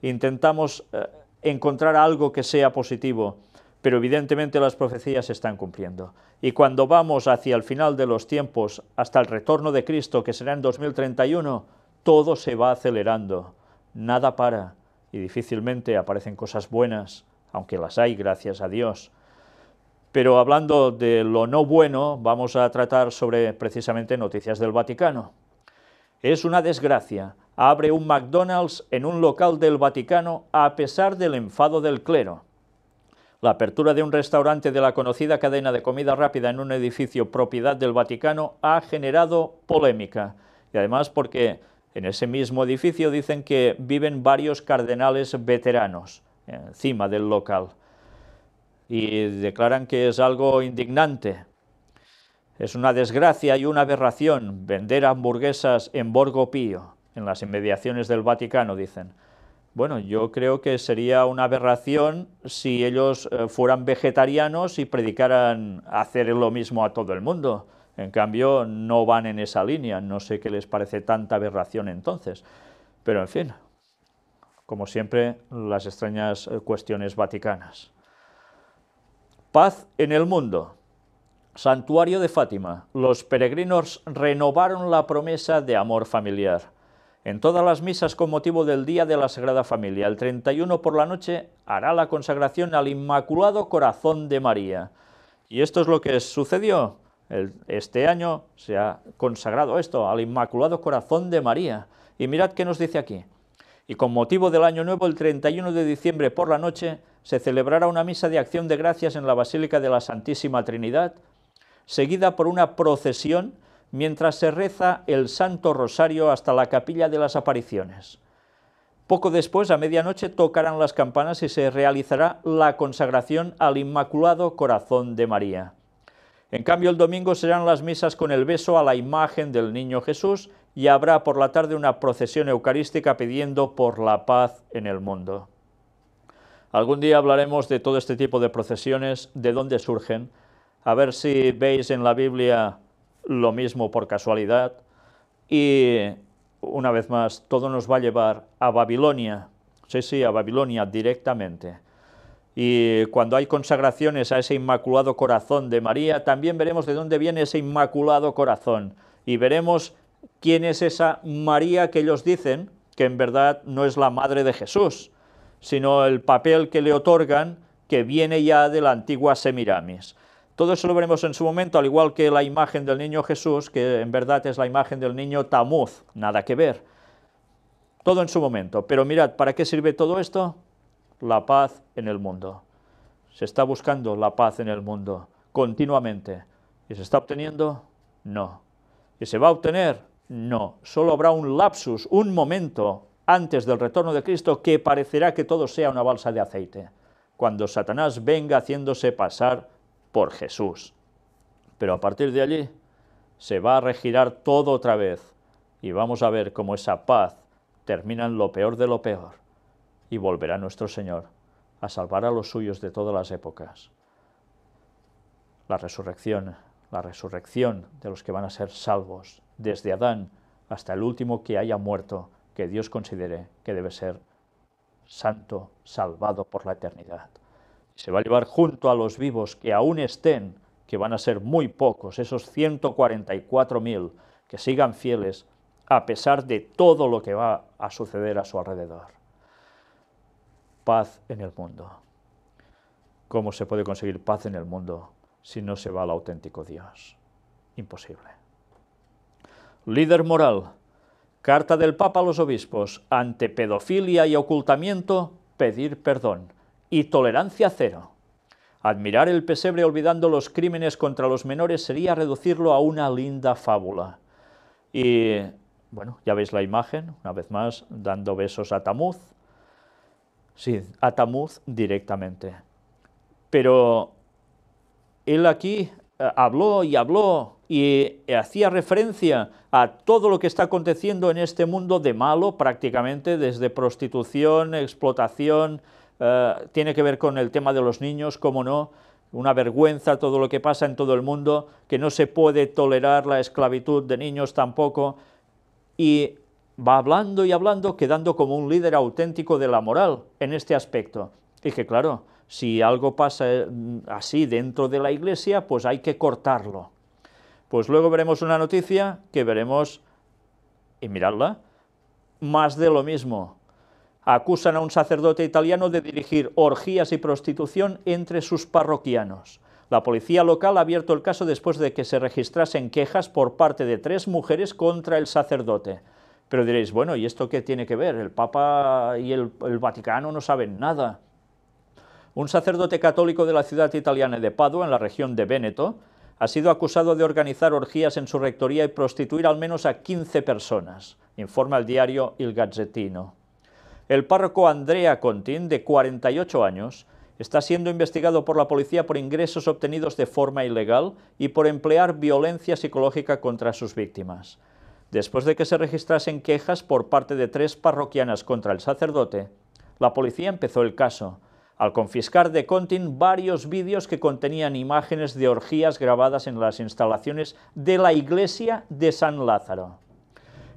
intentamos encontrar algo que sea positivo, pero evidentemente las profecías se están cumpliendo. Y cuando vamos hacia el final de los tiempos, hasta el retorno de Cristo, que será en 2031, todo se va acelerando, nada para, y difícilmente aparecen cosas buenas, aunque las hay, gracias a Dios. Pero hablando de lo no bueno, vamos a tratar sobre precisamente noticias del Vaticano. Es una desgracia. Abre un McDonald's en un local del Vaticano a pesar del enfado del clero. La apertura de un restaurante de la conocida cadena de comida rápida en un edificio propiedad del Vaticano ha generado polémica. Y además porque en ese mismo edificio dicen que viven varios cardenales encima del local. Y declaran que es algo indignante. Es una desgracia y una aberración vender hamburguesas en Borgo Pío, en las inmediaciones del Vaticano, dicen. Bueno, yo creo que sería una aberración si ellos fueran vegetarianos y predicaran hacer lo mismo a todo el mundo. En cambio, no van en esa línea, no sé qué les parece tanta aberración entonces. Pero en fin, como siempre, las extrañas cuestiones vaticanas. Paz en el mundo. Santuario de Fátima. Los peregrinos renovaron la promesa de amor familiar. En todas las misas con motivo del Día de la Sagrada Familia, el 31 por la noche hará la consagración al Inmaculado Corazón de María. Y esto es lo que sucedió. Este año se ha consagrado esto, al Inmaculado Corazón de María. Y mirad qué nos dice aquí. Y con motivo del Año Nuevo, el 31 de diciembre por la noche, se celebrará una misa de acción de gracias en la Basílica de la Santísima Trinidad, seguida por una procesión mientras se reza el Santo Rosario hasta la Capilla de las Apariciones. Poco después, a medianoche, tocarán las campanas y se realizará la consagración al Inmaculado Corazón de María. En cambio, el domingo serán las misas con el beso a la imagen del Niño Jesús y habrá por la tarde una procesión eucarística pidiendo por la paz en el mundo. Algún día hablaremos de todo este tipo de procesiones, de dónde surgen, a ver si veis en la Biblia lo mismo por casualidad, y una vez más, todo nos va a llevar a Babilonia, sí, a Babilonia directamente. Y cuando hay consagraciones a ese Inmaculado Corazón de María, también veremos de dónde viene ese Inmaculado Corazón, y veremos quién es esa María que ellos dicen, que en verdad no es la madre de Jesús, sino el papel que le otorgan, que viene ya de la antigua Semiramis. Todo eso lo veremos en su momento, al igual que la imagen del niño Jesús, que en verdad es la imagen del niño Tamuz, nada que ver. Todo en su momento. Pero mirad, ¿para qué sirve todo esto? La paz en el mundo. ¿Se está buscando la paz en el mundo continuamente? ¿Y se está obteniendo? No. ¿Y se va a obtener? No. Solo habrá un lapsus, un momento antes del retorno de Cristo que parecerá que todo sea una balsa de aceite, cuando Satanás venga haciéndose pasar por Jesús. Pero a partir de allí se va a regirar todo otra vez y vamos a ver cómo esa paz termina en lo peor de lo peor y volverá nuestro Señor a salvar a los suyos de todas las épocas. La resurrección de los que van a ser salvos, desde Adán hasta el último que haya muerto, que Dios considere que debe ser santo, salvado por la eternidad. Se va a llevar junto a los vivos que aún estén, que van a ser muy pocos, esos 144.000 que sigan fieles a pesar de todo lo que va a suceder a su alrededor. Paz en el mundo. ¿Cómo se puede conseguir paz en el mundo si no se va al auténtico Dios? Imposible. Líder moral. Carta del Papa a los obispos. Ante pedofilia y ocultamiento, pedir perdón. Y tolerancia cero. Admirar el pesebre olvidando los crímenes contra los menores sería reducirlo a una linda fábula. Y, bueno, ya veis la imagen, una vez más, dando besos a Tamuz. Sí, a Tamuz directamente. Pero él aquí habló y hacía referencia a todo lo que está aconteciendo en este mundo de malo prácticamente, desde prostitución, explotación, tiene que ver con el tema de los niños, cómo no, una vergüenza todo lo que pasa en todo el mundo, que no se puede tolerar la esclavitud de niños tampoco, y va hablando y hablando, quedando como un líder auténtico de la moral en este aspecto. Y que claro, si algo pasa así dentro de la Iglesia, pues hay que cortarlo. Pues luego veremos una noticia que veremos, y miradla, más de lo mismo. Acusan a un sacerdote italiano de dirigir orgías y prostitución entre sus parroquianos. La policía local ha abierto el caso después de que se registrasen quejas por parte de 3 mujeres contra el sacerdote. Pero diréis, bueno, ¿y esto qué tiene que ver? El Papa y el Vaticano no saben nada. Un sacerdote católico de la ciudad italiana de Padua, en la región de Véneto, ha sido acusado de organizar orgías en su rectoría y prostituir al menos a 15 personas, informa el diario Il Gazzettino. El párroco Andrea Contin, de 48 años, está siendo investigado por la policía por ingresos obtenidos de forma ilegal y por emplear violencia psicológica contra sus víctimas. Después de que se registrasen quejas por parte de 3 parroquianas contra el sacerdote, la policía empezó el caso, al confiscar de Contin varios vídeos que contenían imágenes de orgías grabadas en las instalaciones de la iglesia de San Lázaro.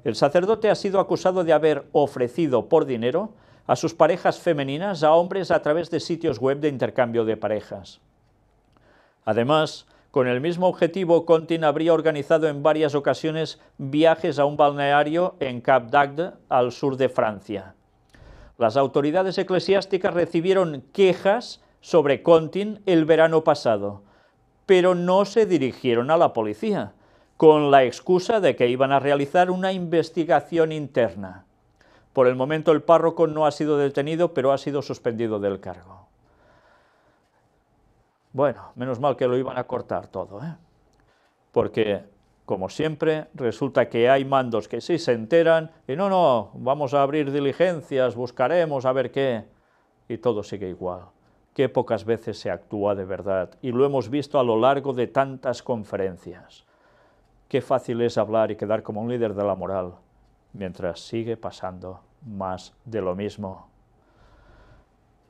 El sacerdote ha sido acusado de haber ofrecido por dinero a sus parejas femeninas a hombres a través de sitios web de intercambio de parejas. Además, con el mismo objetivo, Contin habría organizado en varias ocasiones viajes a un balneario en Cap d'Agde, al sur de Francia. Las autoridades eclesiásticas recibieron quejas sobre Contin el verano pasado, pero no se dirigieron a la policía, con la excusa de que iban a realizar una investigación interna. Por el momento el párroco no ha sido detenido, pero ha sido suspendido del cargo. Bueno, menos mal que lo iban a cortar todo, ¿eh? Porque, como siempre, resulta que hay mandos que sí se enteran y no, vamos a abrir diligencias, buscaremos a ver qué, y todo sigue igual. Qué pocas veces se actúa de verdad, y lo hemos visto a lo largo de tantas conferencias. Qué fácil es hablar y quedar como un líder de la moral, mientras sigue pasando más de lo mismo.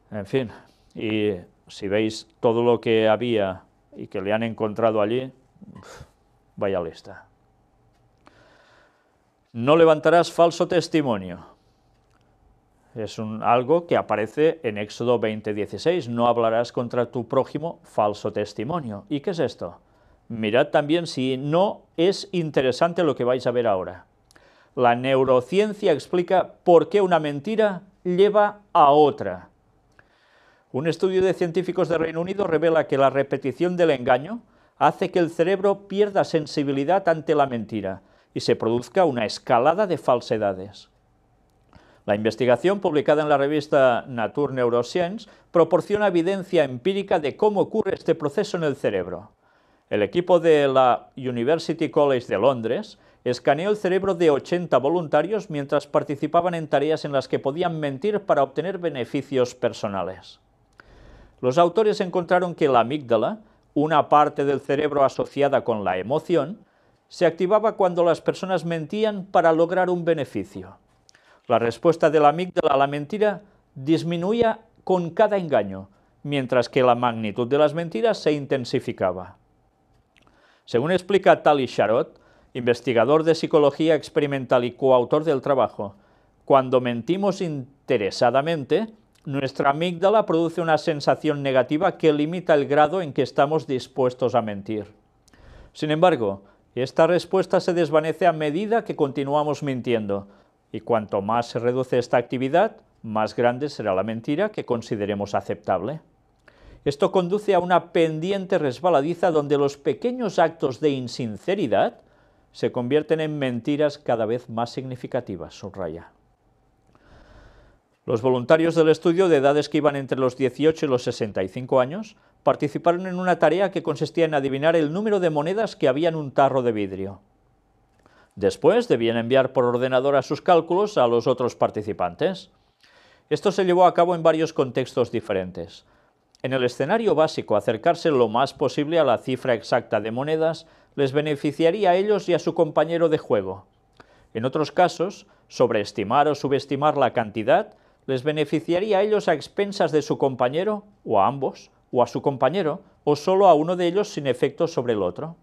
En fin, y si veis todo lo que había y que le han encontrado allí, vaya lista. No levantarás falso testimonio. Es algo que aparece en Éxodo 20:16. No hablarás contra tu prójimo falso testimonio. ¿Y qué es esto? Mirad también si no es interesante lo que vais a ver ahora. La neurociencia explica por qué una mentira lleva a otra. Un estudio de científicos de Reino Unido revela que la repetición del engaño hace que el cerebro pierda sensibilidad ante la mentira y se produzca una escalada de falsedades. La investigación, publicada en la revista Nature Neuroscience, proporciona evidencia empírica de cómo ocurre este proceso en el cerebro. El equipo de la University College de Londres escaneó el cerebro de 80 voluntarios mientras participaban en tareas en las que podían mentir para obtener beneficios personales. Los autores encontraron que la amígdala, una parte del cerebro asociada con la emoción, se activaba cuando las personas mentían para lograr un beneficio. La respuesta de la amígdala a la mentira disminuía con cada engaño, mientras que la magnitud de las mentiras se intensificaba. Según explica Tali Sharot, investigador de psicología experimental y coautor del trabajo, cuando mentimos interesadamente, nuestra amígdala produce una sensación negativa que limita el grado en que estamos dispuestos a mentir. Sin embargo, esta respuesta se desvanece a medida que continuamos mintiendo, y cuanto más se reduce esta actividad, más grande será la mentira que consideremos aceptable. Esto conduce a una pendiente resbaladiza donde los pequeños actos de insinceridad se convierten en mentiras cada vez más significativas, subraya. Los voluntarios del estudio, de edades que iban entre los 18 y los 65 años, participaron en una tarea que consistía en adivinar el número de monedas que había en un tarro de vidrio. Después debían enviar por ordenador a sus cálculos a los otros participantes. Esto se llevó a cabo en varios contextos diferentes. En el escenario básico, acercarse lo más posible a la cifra exacta de monedas les beneficiaría a ellos y a su compañero de juego. En otros casos, sobreestimar o subestimar la cantidad les beneficiaría a ellos a expensas de su compañero, o a ambos, o a su compañero, o solo a uno de ellos sin efecto sobre el otro.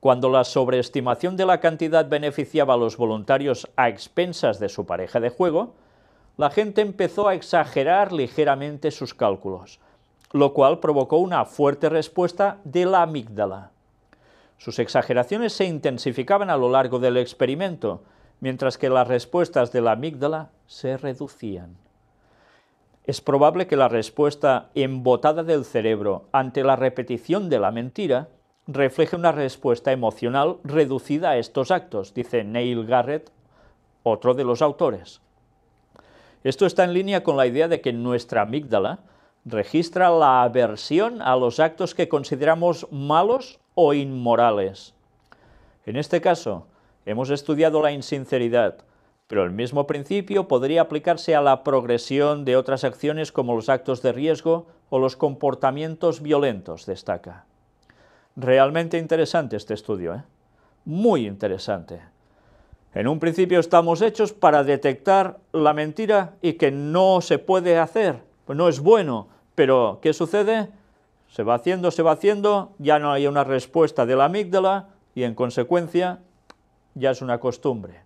Cuando la sobreestimación de la cantidad beneficiaba a los voluntarios a expensas de su pareja de juego, la gente empezó a exagerar ligeramente sus cálculos, lo cual provocó una fuerte respuesta de la amígdala. Sus exageraciones se intensificaban a lo largo del experimento, mientras que las respuestas de la amígdala se reducían. Es probable que la respuesta embotada del cerebro ante la repetición de la mentira refleje una respuesta emocional reducida a estos actos, dice Neil Garrett, otro de los autores. Esto está en línea con la idea de que nuestra amígdala registra la aversión a los actos que consideramos malos o inmorales. En este caso, hemos estudiado la insinceridad, pero el mismo principio podría aplicarse a la progresión de otras acciones como los actos de riesgo o los comportamientos violentos, destaca. Realmente interesante este estudio, ¿eh? Muy interesante. En un principio estamos hechos para detectar la mentira y que no se puede hacer, pues no es bueno, pero ¿qué sucede? Se va haciendo, ya no hay una respuesta de la amígdala y en consecuencia ya es una costumbre.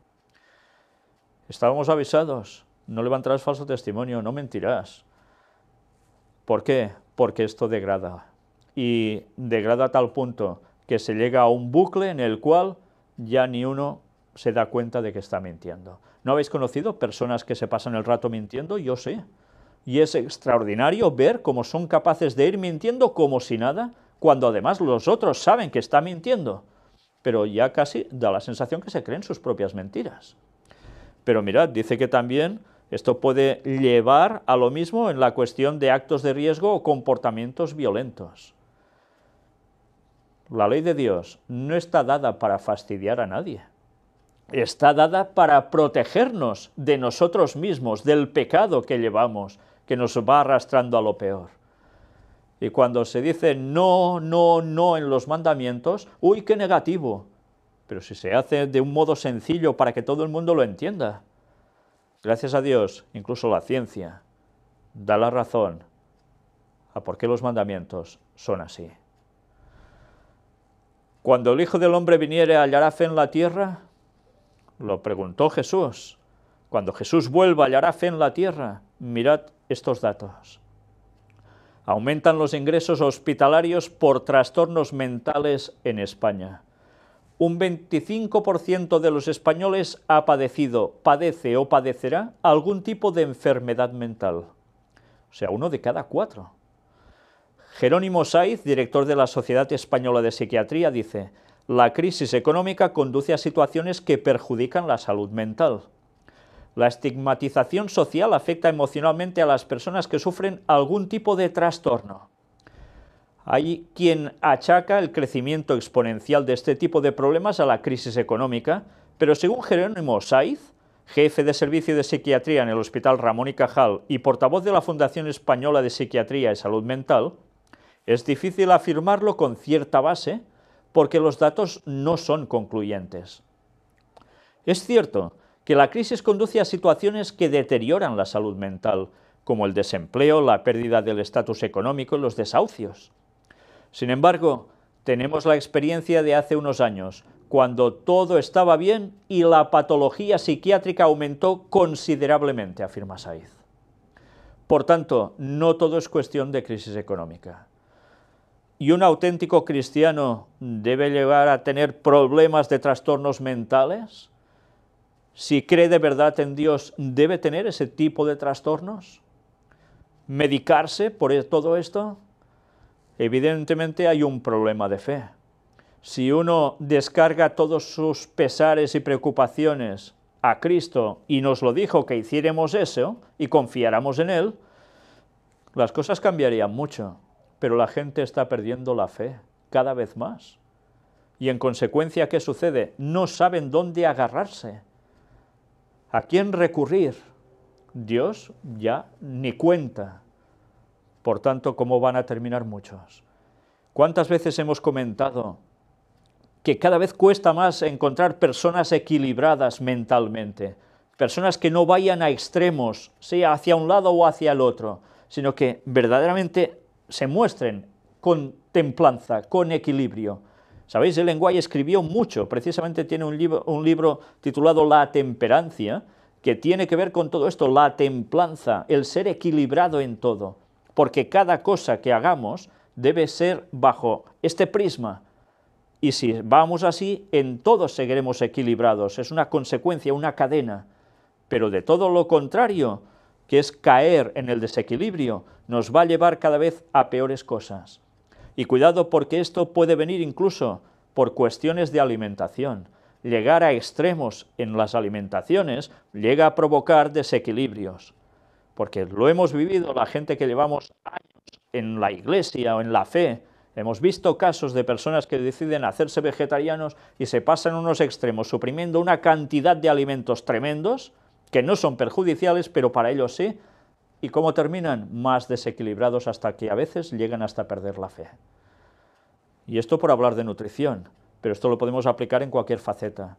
Estábamos avisados, no levantarás falso testimonio, no mentirás. ¿Por qué? Porque esto degrada y degrada a tal punto que se llega a un bucle en el cual ya ni uno se da cuenta de que está mintiendo. ¿No habéis conocido personas que se pasan el rato mintiendo? Yo sí. Y es extraordinario ver cómo son capaces de ir mintiendo como si nada, cuando además los otros saben que está mintiendo. Pero ya casi da la sensación que se creen sus propias mentiras. Pero mirad, dice que también esto puede llevar a lo mismo en la cuestión de actos de riesgo o comportamientos violentos. La ley de Dios no está dada para fastidiar a nadie. Está dada para protegernos de nosotros mismos, del pecado que llevamos, que nos va arrastrando a lo peor. Y cuando se dice no, no, no en los mandamientos, ¡uy, qué negativo! Pero si se hace de un modo sencillo para que todo el mundo lo entienda. Gracias a Dios, incluso la ciencia da la razón a por qué los mandamientos son así. Cuando el Hijo del Hombre viniere, ¿hallará fe en la tierra? Lo preguntó Jesús. Cuando Jesús vuelva, ¿hallará fe en la tierra? Mirad estos datos. Aumentan los ingresos hospitalarios por trastornos mentales en España. Un 25% de los españoles ha padecido, padece o padecerá algún tipo de enfermedad mental. O sea, 1 de cada 4. Jerónimo Saiz, director de la Sociedad Española de Psiquiatría, dice: la crisis económica conduce a situaciones que perjudican la salud mental. La estigmatización social afecta emocionalmente a las personas que sufren algún tipo de trastorno. Hay quien achaca el crecimiento exponencial de este tipo de problemas a la crisis económica, pero según Jerónimo Saiz, jefe de servicio de psiquiatría en el Hospital Ramón y Cajal y portavoz de la Fundación Española de Psiquiatría y Salud Mental, es difícil afirmarlo con cierta base porque los datos no son concluyentes. Es cierto que la crisis conduce a situaciones que deterioran la salud mental, como el desempleo, la pérdida del estatus económico y los desahucios. Sin embargo, tenemos la experiencia de hace unos años, cuando todo estaba bien y la patología psiquiátrica aumentó considerablemente, afirma Saiz. Por tanto, no todo es cuestión de crisis económica. ¿Y un auténtico cristiano debe llegar a tener problemas de trastornos mentales? Si cree de verdad en Dios, ¿debe tener ese tipo de trastornos? ¿Medicarse por todo esto? Evidentemente hay un problema de fe. Si uno descarga todos sus pesares y preocupaciones a Cristo y nos lo dijo que hiciéramos eso y confiáramos en Él, las cosas cambiarían mucho. Pero la gente está perdiendo la fe cada vez más. Y en consecuencia, ¿qué sucede? No saben dónde agarrarse. ¿A quién recurrir? Dios ya ni cuenta. Por tanto, ¿cómo van a terminar muchos? ¿Cuántas veces hemos comentado que cada vez cuesta más encontrar personas equilibradas mentalmente? Personas que no vayan a extremos, sea hacia un lado o hacia el otro, sino que verdaderamente se muestren con templanza, con equilibrio. ¿Sabéis? El Lenguay escribió mucho, precisamente tiene un libro titulado La temperancia, que tiene que ver con todo esto, la templanza, el ser equilibrado en todo, porque cada cosa que hagamos debe ser bajo este prisma, y si vamos así, en todo seguiremos equilibrados, es una consecuencia, una cadena, pero de todo lo contrario, que es caer en el desequilibrio, nos va a llevar cada vez a peores cosas. Y cuidado porque esto puede venir incluso por cuestiones de alimentación. Llegar a extremos en las alimentaciones llega a provocar desequilibrios. Porque lo hemos vivido la gente que llevamos años en la iglesia o en la fe. Hemos visto casos de personas que deciden hacerse vegetarianos y se pasan unos extremos, suprimiendo una cantidad de alimentos tremendos, que no son perjudiciales, pero para ellos sí, y cómo terminan más desequilibrados hasta que a veces llegan hasta perder la fe. Y esto por hablar de nutrición, pero esto lo podemos aplicar en cualquier faceta,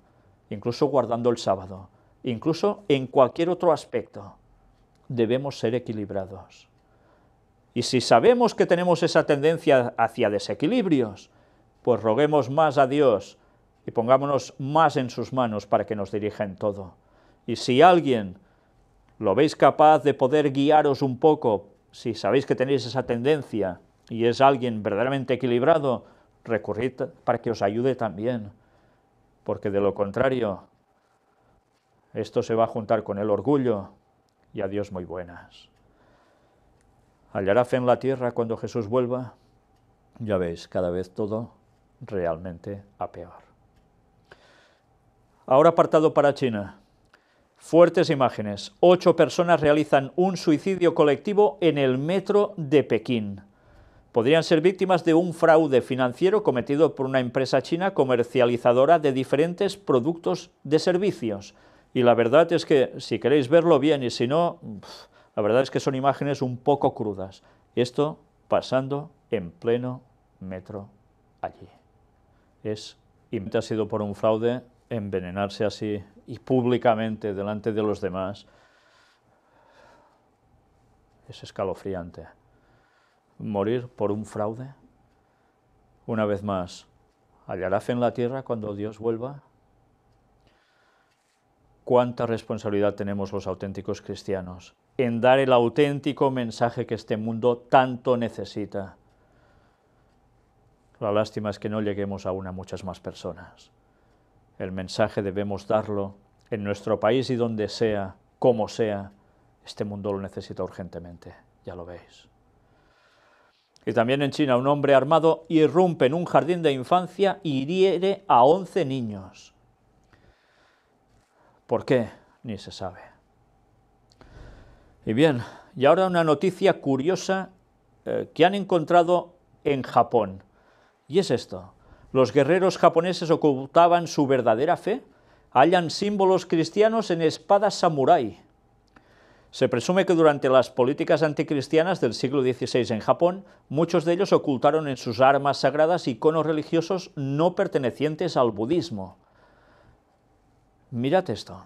incluso guardando el sábado, incluso en cualquier otro aspecto. Debemos ser equilibrados. Y si sabemos que tenemos esa tendencia hacia desequilibrios, pues roguemos más a Dios y pongámonos más en sus manos para que nos dirija en todo. Y si alguien lo veis capaz de poder guiaros un poco, si sabéis que tenéis esa tendencia y es alguien verdaderamente equilibrado, recurrid para que os ayude también, porque de lo contrario, esto se va a juntar con el orgullo y a Dios muy buenas. ¿Hallará fe en la tierra cuando Jesús vuelva? Ya veis, cada vez todo realmente a peor. Ahora apartado para China. Fuertes imágenes. 8 personas realizan un suicidio colectivo en el metro de Pekín. Podrían ser víctimas de un fraude financiero cometido por una empresa china comercializadora de diferentes productos de servicios. Y la verdad es que, si queréis verlo bien y si no, la verdad es que son imágenes un poco crudas. Esto pasando en pleno metro allí. Ha sido por un fraude, envenenarse así y públicamente delante de los demás es escalofriante. Morir por un fraude. Una vez más, ¿hallará fe en la tierra cuando Dios vuelva? ¿Cuánta responsabilidad tenemos los auténticos cristianos en dar el auténtico mensaje que este mundo tanto necesita? La lástima es que no lleguemos aún a muchas más personas. El mensaje debemos darlo en nuestro país y donde sea, como sea. Este mundo lo necesita urgentemente, ya lo veis. Y también en China, un hombre armado irrumpe en un jardín de infancia y hiere a 11 niños. ¿Por qué? Ni se sabe. Y bien, y ahora una noticia curiosa que han encontrado en Japón. Y es esto: los guerreros japoneses ocultaban su verdadera fe, hallan símbolos cristianos en espadas samurái. Se presume que durante las políticas anticristianas del siglo XVI en Japón, muchos de ellos ocultaron en sus armas sagradas iconos religiosos no pertenecientes al budismo. Mirad esto.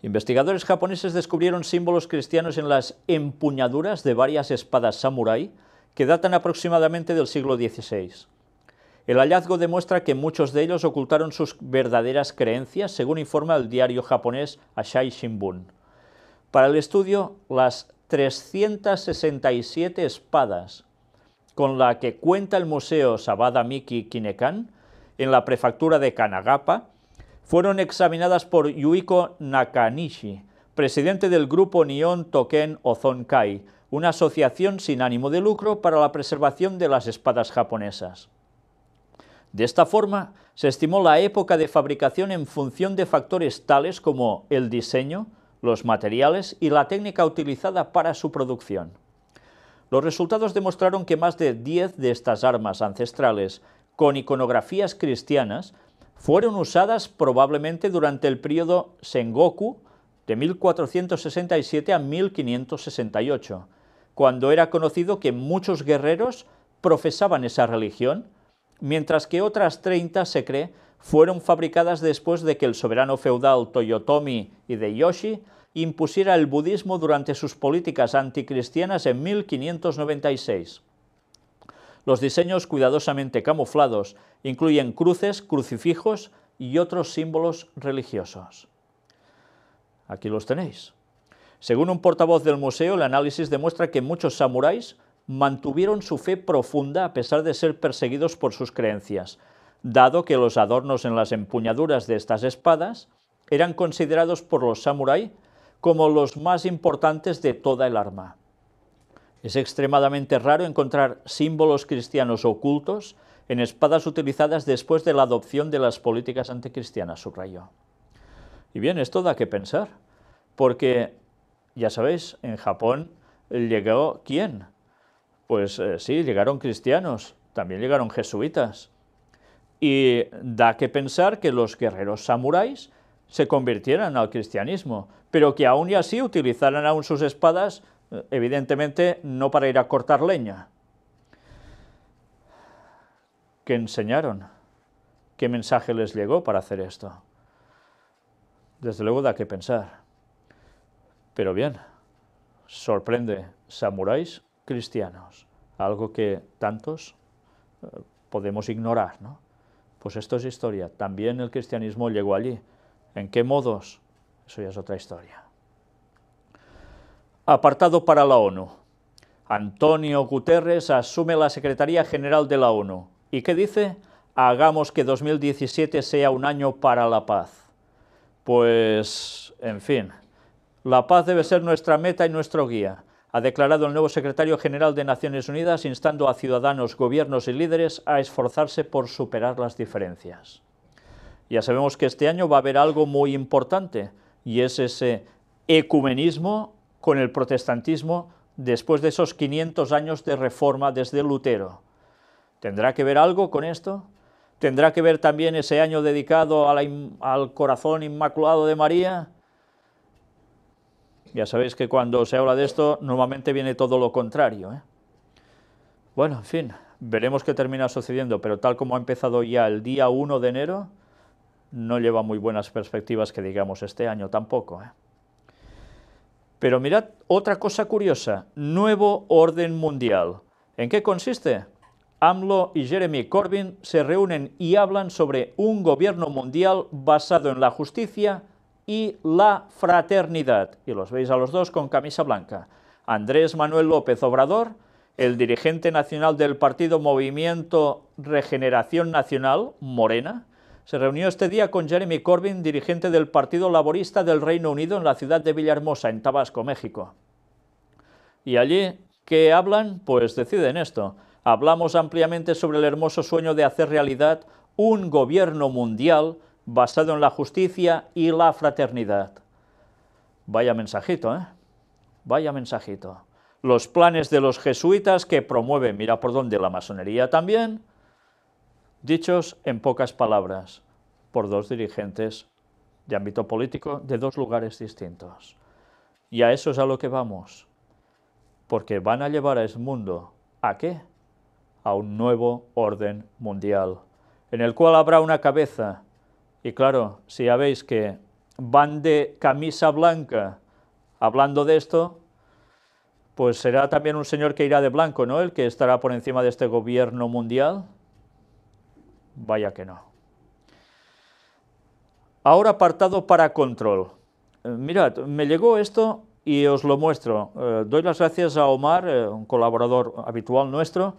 Investigadores japoneses descubrieron símbolos cristianos en las empuñaduras de varias espadas samurái que datan aproximadamente del siglo XVI. El hallazgo demuestra que muchos de ellos ocultaron sus verdaderas creencias, según informa el diario japonés Asahi Shimbun. Para el estudio, las 367 espadas con la que cuenta el Museo Sabada Miki Kinekan en la prefectura de Kanagawa fueron examinadas por Yuiko Nakanishi, presidente del grupo Nihon Token Ozonkai, una asociación sin ánimo de lucro para la preservación de las espadas japonesas. De esta forma, se estimó la época de fabricación en función de factores tales como el diseño, los materiales y la técnica utilizada para su producción. Los resultados demostraron que más de 10 de estas armas ancestrales con iconografías cristianas fueron usadas probablemente durante el período Sengoku de 1467 a 1568, cuando era conocido que muchos guerreros profesaban esa religión, mientras que otras 30, se cree, fueron fabricadas después de que el soberano feudal Toyotomi Hideyoshi impusiera el budismo durante sus políticas anticristianas en 1596. Los diseños cuidadosamente camuflados incluyen cruces, crucifijos y otros símbolos religiosos. Aquí los tenéis. Según un portavoz del museo, el análisis demuestra que muchos samuráis mantuvieron su fe profunda a pesar de ser perseguidos por sus creencias, dado que los adornos en las empuñaduras de estas espadas eran considerados por los samurái como los más importantes de toda el arma. Es extremadamente raro encontrar símbolos cristianos ocultos en espadas utilizadas después de la adopción de las políticas anticristianas, subrayó. Y bien, esto da que pensar, porque, ya sabéis, en Japón llegó ¿quién? Pues sí, llegaron cristianos, también llegaron jesuitas. Y da que pensar que los guerreros samuráis se convirtieran al cristianismo, pero que aún y así utilizaran aún sus espadas, evidentemente no para ir a cortar leña. ¿Qué enseñaron? ¿Qué mensaje les llegó para hacer esto? Desde luego da que pensar. Pero bien, sorprende, samuráis cristianos, algo que tantos podemos ignorar, ¿no? Pues esto es historia, también el cristianismo llegó allí. ¿En qué modos? Eso ya es otra historia. Apartado para la ONU. Antonio Guterres asume la Secretaría General de la ONU. ¿Y qué dice? Hagamos que 2017 sea un año para la paz. Pues, en fin, la paz debe ser nuestra meta y nuestro guía, ha declarado el nuevo secretario general de Naciones Unidas, instando a ciudadanos, gobiernos y líderes a esforzarse por superar las diferencias. Ya sabemos que este año va a haber algo muy importante, y es ese ecumenismo con el protestantismo después de esos 500 años de reforma desde Lutero. ¿Tendrá que ver algo con esto? ¿Tendrá que ver también ese año dedicado al corazón inmaculado de María? Ya sabéis que cuando se habla de esto, normalmente viene todo lo contrario, ¿eh? Bueno, en fin, veremos qué termina sucediendo, pero tal como ha empezado ya el día 1 de enero, no lleva muy buenas perspectivas que digamos este año tampoco, ¿eh? Pero mirad, otra cosa curiosa, nuevo orden mundial. ¿En qué consiste? AMLO y Jeremy Corbyn se reúnen y hablan sobre un gobierno mundial basado en la justicia y la fraternidad. Y los veis a los dos con camisa blanca. Andrés Manuel López Obrador, el dirigente nacional del partido Movimiento Regeneración Nacional, Morena, se reunió este día con Jeremy Corbyn, dirigente del Partido Laborista del Reino Unido en la ciudad de Villahermosa, en Tabasco, México. Y allí, ¿qué hablan? Pues deciden esto. Hablamos ampliamente sobre el hermoso sueño de hacer realidad un gobierno mundial basado en la justicia y la fraternidad. Vaya mensajito, ¿eh? Vaya mensajito. Los planes de los jesuitas que promueven, mira por dónde, la masonería también, dichos en pocas palabras, por dos dirigentes de ámbito político de dos lugares distintos. Y a eso es a lo que vamos, porque van a llevar a ese mundo, ¿a qué? A un nuevo orden mundial, en el cual habrá una cabeza. Y claro, si ya veis que van de camisa blanca hablando de esto, pues será también un señor que irá de blanco, ¿no?, el que estará por encima de este gobierno mundial. Vaya que no. Ahora apartado para control. Mirad, me llegó esto y os lo muestro. Doy las gracias a Omar, un colaborador habitual nuestro,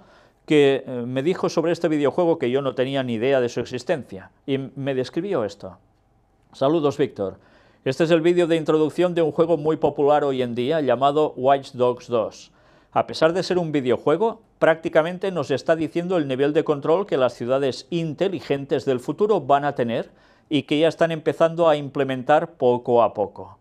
que me dijo sobre este videojuego que yo no tenía ni idea de su existencia, y me describió esto. Saludos, Víctor. Este es el vídeo de introducción de un juego muy popular hoy en día llamado Watch Dogs 2. A pesar de ser un videojuego, prácticamente nos está diciendo el nivel de control que las ciudades inteligentes del futuro van a tener y que ya están empezando a implementar poco a poco.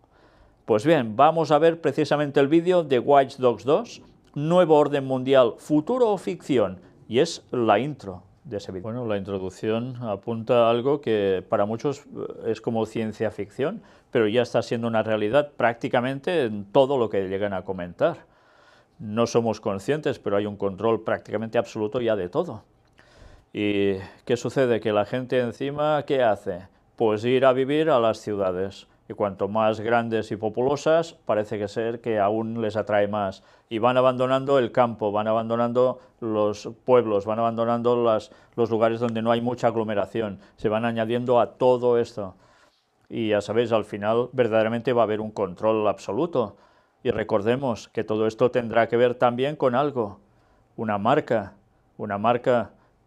Pues bien, vamos a ver precisamente el vídeo de Watch Dogs 2, Nuevo Orden Mundial, Futuro o Ficción, y es la intro de ese vídeo. Bueno, la introducción apunta a algo que para muchos es como ciencia ficción, pero ya está siendo una realidad prácticamente en todo lo que llegan a comentar. No somos conscientes, pero hay un control prácticamente absoluto ya de todo. ¿Y qué sucede? Que la gente encima, ¿qué hace? Pues ir a vivir a las ciudades. Y cuanto más grandes y populosas, parece que ser que aún les atrae más. Y van abandonando el campo, van abandonando los pueblos, van abandonando los lugares donde no hay mucha aglomeración. Se van añadiendo a todo esto. Y ya sabéis, al final verdaderamente va a haber un control absoluto. Y recordemos que todo esto tendrá que ver también con algo, una marca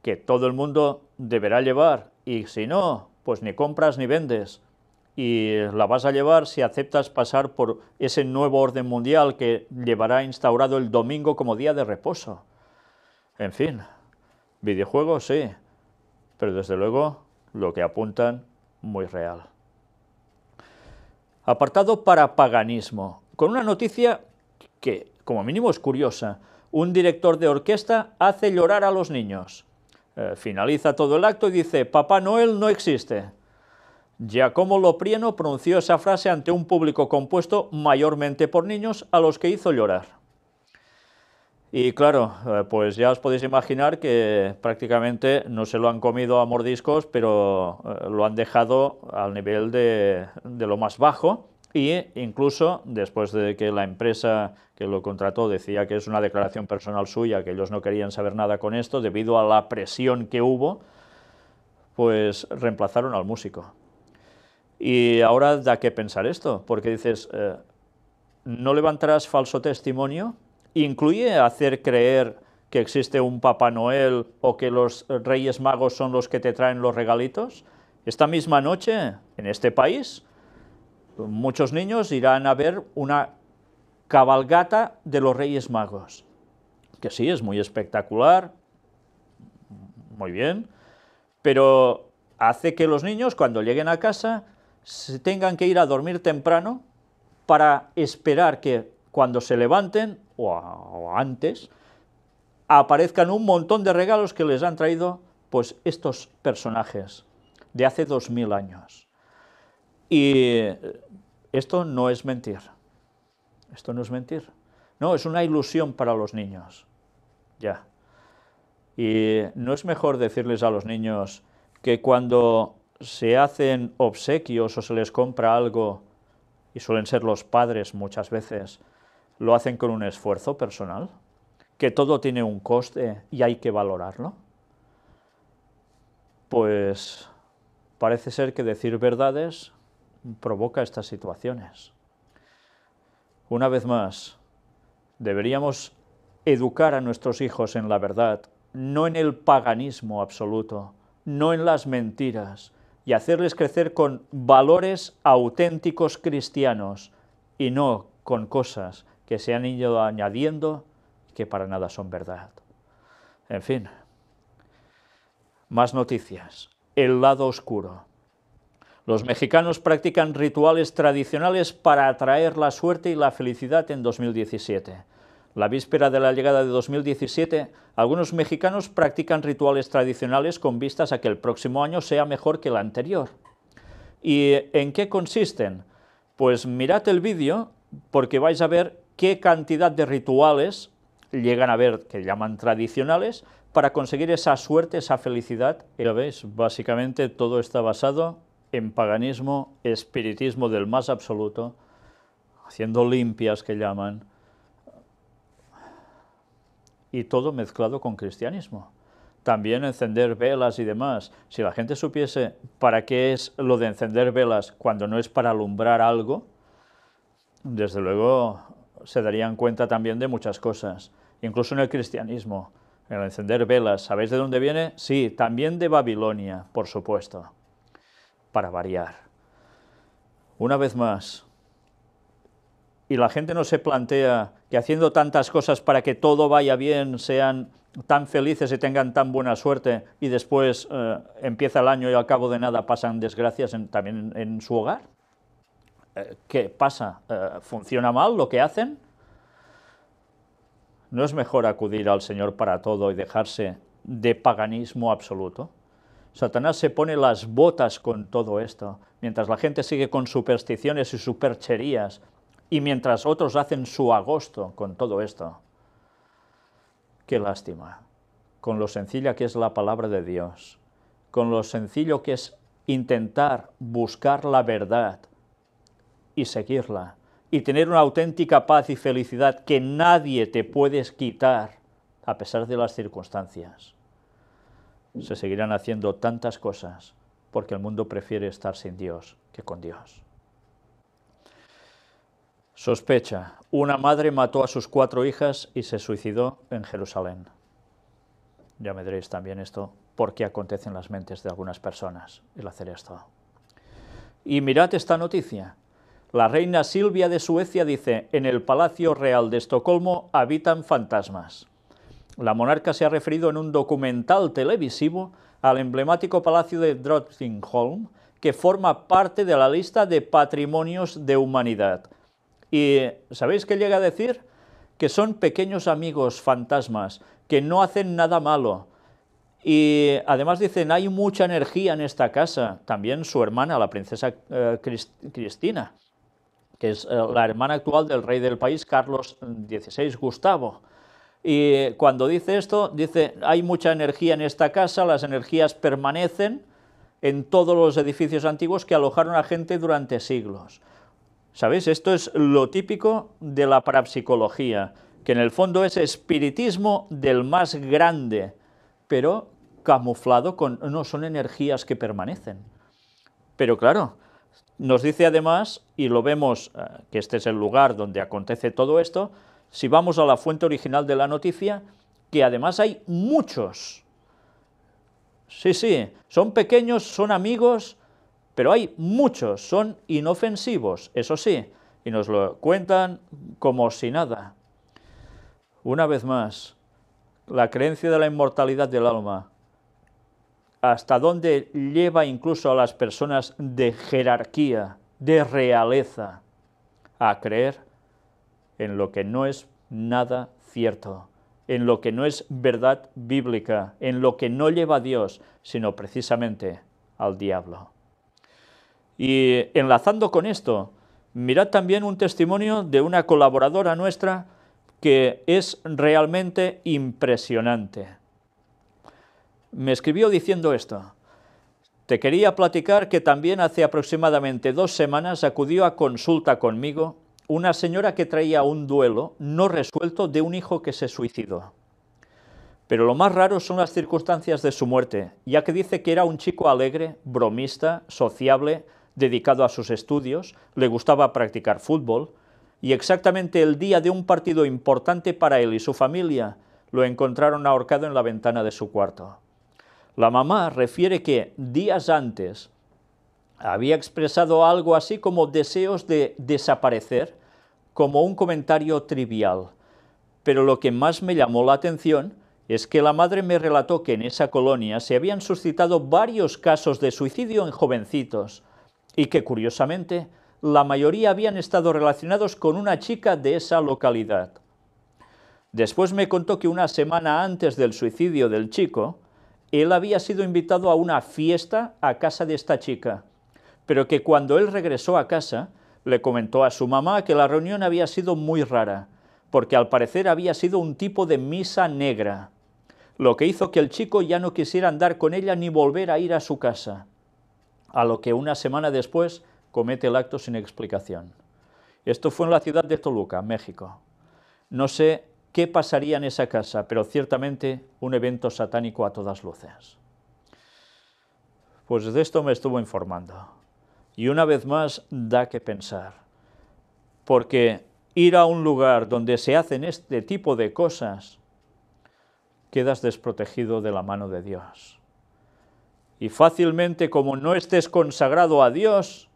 que todo el mundo deberá llevar, y si no, pues ni compras ni vendes. Y la vas a llevar si aceptas pasar por ese nuevo orden mundial que llevará instaurado el domingo como día de reposo. En fin, videojuegos sí, pero desde luego lo que apuntan, muy real. Apartado para paganismo, con una noticia que, como mínimo, es curiosa. Un director de orquesta hace llorar a los niños. Finaliza todo el acto y dice: «Papá Noel no existe». Giacomo Loprieno pronunció esa frase ante un público compuesto mayormente por niños a los que hizo llorar. Y claro, pues ya os podéis imaginar que prácticamente no se lo han comido a mordiscos, pero lo han dejado al nivel de lo más bajo, y incluso después de que la empresa que lo contrató decía que es una declaración personal suya, que ellos no querían saber nada con esto, debido a la presión que hubo, pues reemplazaron al músico. Y ahora da que pensar esto, porque dices, ¿no levantarás falso testimonio ¿incluye hacer creer que existe un Papá Noel o que los Reyes Magos son los que te traen los regalitos? Esta misma noche, en este país, muchos niños irán a ver una cabalgata de los Reyes Magos, que sí, es muy espectacular, muy bien, pero hace que los niños, cuando lleguen a casa, se tengan que ir a dormir temprano para esperar que cuando se levanten, o antes, aparezcan un montón de regalos que les han traído pues estos personajes de hace 2000 años. Y esto no es mentir. Esto no es mentir. No, es una ilusión para los niños. Ya. Y no es mejor decirles a los niños que cuando se hacen obsequios o se les compra algo, y suelen ser los padres muchas veces, lo hacen con un esfuerzo personal, que todo tiene un coste y hay que valorarlo. Pues parece ser que decir verdades provoca estas situaciones. Una vez más, deberíamos educar a nuestros hijos en la verdad, no en el paganismo absoluto, no en las mentiras, y hacerles crecer con valores auténticos cristianos y no con cosas que se han ido añadiendo y que para nada son verdad. En fin, más noticias. El lado oscuro. Los mexicanos practican rituales tradicionales para atraer la suerte y la felicidad en 2017. La víspera de la llegada de 2017, algunos mexicanos practican rituales tradicionales con vistas a que el próximo año sea mejor que el anterior. ¿Y en qué consisten? Pues mirad el vídeo porque vais a ver qué cantidad de rituales llegan a ver, que llaman tradicionales, para conseguir esa suerte, esa felicidad. Y lo veis, básicamente todo está basado en paganismo, espiritismo del más absoluto, haciendo limpias que llaman, y todo mezclado con cristianismo. También encender velas y demás. Si la gente supiese para qué es lo de encender velas cuando no es para alumbrar algo, desde luego se darían cuenta también de muchas cosas. Incluso en el cristianismo, el encender velas, ¿sabéis de dónde viene? Sí, también de Babilonia, por supuesto, para variar. Una vez más, y la gente no se plantea que haciendo tantas cosas para que todo vaya bien, sean tan felices y tengan tan buena suerte, y después empieza el año y al cabo de nada pasan desgracias también en su hogar. ¿Qué pasa? ¿Funciona mal lo que hacen? ¿No es mejor acudir al Señor para todo y dejarse de paganismo absoluto? Satanás se pone las botas con todo esto, mientras la gente sigue con supersticiones y supercherías, y mientras otros hacen su agosto con todo esto. Qué lástima, con lo sencilla que es la palabra de Dios, con lo sencillo que es intentar buscar la verdad y seguirla, y tener una auténtica paz y felicidad que nadie te puede quitar a pesar de las circunstancias. Se seguirán haciendo tantas cosas porque el mundo prefiere estar sin Dios que con Dios. Sospecha, una madre mató a sus 4 hijas y se suicidó en Jerusalén. Ya me diréis también esto, por qué acontece en las mentes de algunas personas el hacer esto. Y mirad esta noticia. La reina Silvia de Suecia dice, en el Palacio Real de Estocolmo habitan fantasmas. La monarca se ha referido en un documental televisivo al emblemático Palacio de Drottningholm, que forma parte de la lista de Patrimonios de Humanidad. ¿Y sabéis qué llega a decir? Que son pequeños amigos fantasmas, que no hacen nada malo. Y además dicen, hay mucha energía en esta casa. También su hermana, la princesa Cristina, que es la hermana actual del rey del país, Carlos XVI Gustavo. Y cuando dice esto, dice, hay mucha energía en esta casa, las energías permanecen en todos los edificios antiguos que alojaron a gente durante siglos. ¿Sabéis? Esto es lo típico de la parapsicología, que en el fondo es espiritismo del más grande, pero camuflado con, no, son energías que permanecen. Pero claro, nos dice además, y lo vemos, que este es el lugar donde acontece todo esto, si vamos a la fuente original de la noticia, que además hay muchos. Sí, sí, son pequeños, son amigos, pero hay muchos, son inofensivos, eso sí, y nos lo cuentan como si nada. Una vez más, la creencia de la inmortalidad del alma, hasta dónde lleva incluso a las personas de jerarquía, de realeza, a creer en lo que no es nada cierto, en lo que no es verdad bíblica, en lo que no lleva a Dios, sino precisamente al diablo. Y enlazando con esto, mirad también un testimonio de una colaboradora nuestra que es realmente impresionante. Me escribió diciendo esto: te quería platicar que también hace aproximadamente 2 semanas acudió a consulta conmigo una señora que traía un duelo no resuelto de un hijo que se suicidó. Pero lo más raro son las circunstancias de su muerte, ya que dice que era un chico alegre, bromista, sociable, dedicado a sus estudios, le gustaba practicar fútbol, y exactamente el día de un partido importante para él y su familia, lo encontraron ahorcado en la ventana de su cuarto. La mamá refiere que días antes había expresado algo así como deseos de desaparecer, como un comentario trivial. Pero lo que más me llamó la atención es que la madre me relató que en esa colonia se habían suscitado varios casos de suicidio en jovencitos y que, curiosamente, la mayoría habían estado relacionados con una chica de esa localidad. Después me contó que una semana antes del suicidio del chico, él había sido invitado a una fiesta a casa de esta chica, pero que cuando él regresó a casa, le comentó a su mamá que la reunión había sido muy rara, porque al parecer había sido un tipo de misa negra, lo que hizo que el chico ya no quisiera andar con ella ni volver a ir a su casa, a lo que una semana después comete el acto sin explicación. Esto fue en la ciudad de Toluca, México. No sé qué pasaría en esa casa, pero ciertamente un evento satánico a todas luces. Pues de esto me estuvo informando. Y una vez más da que pensar, porque ir a un lugar donde se hacen este tipo de cosas, quedas desprotegido de la mano de Dios. Y fácilmente, como no estés consagrado a Dios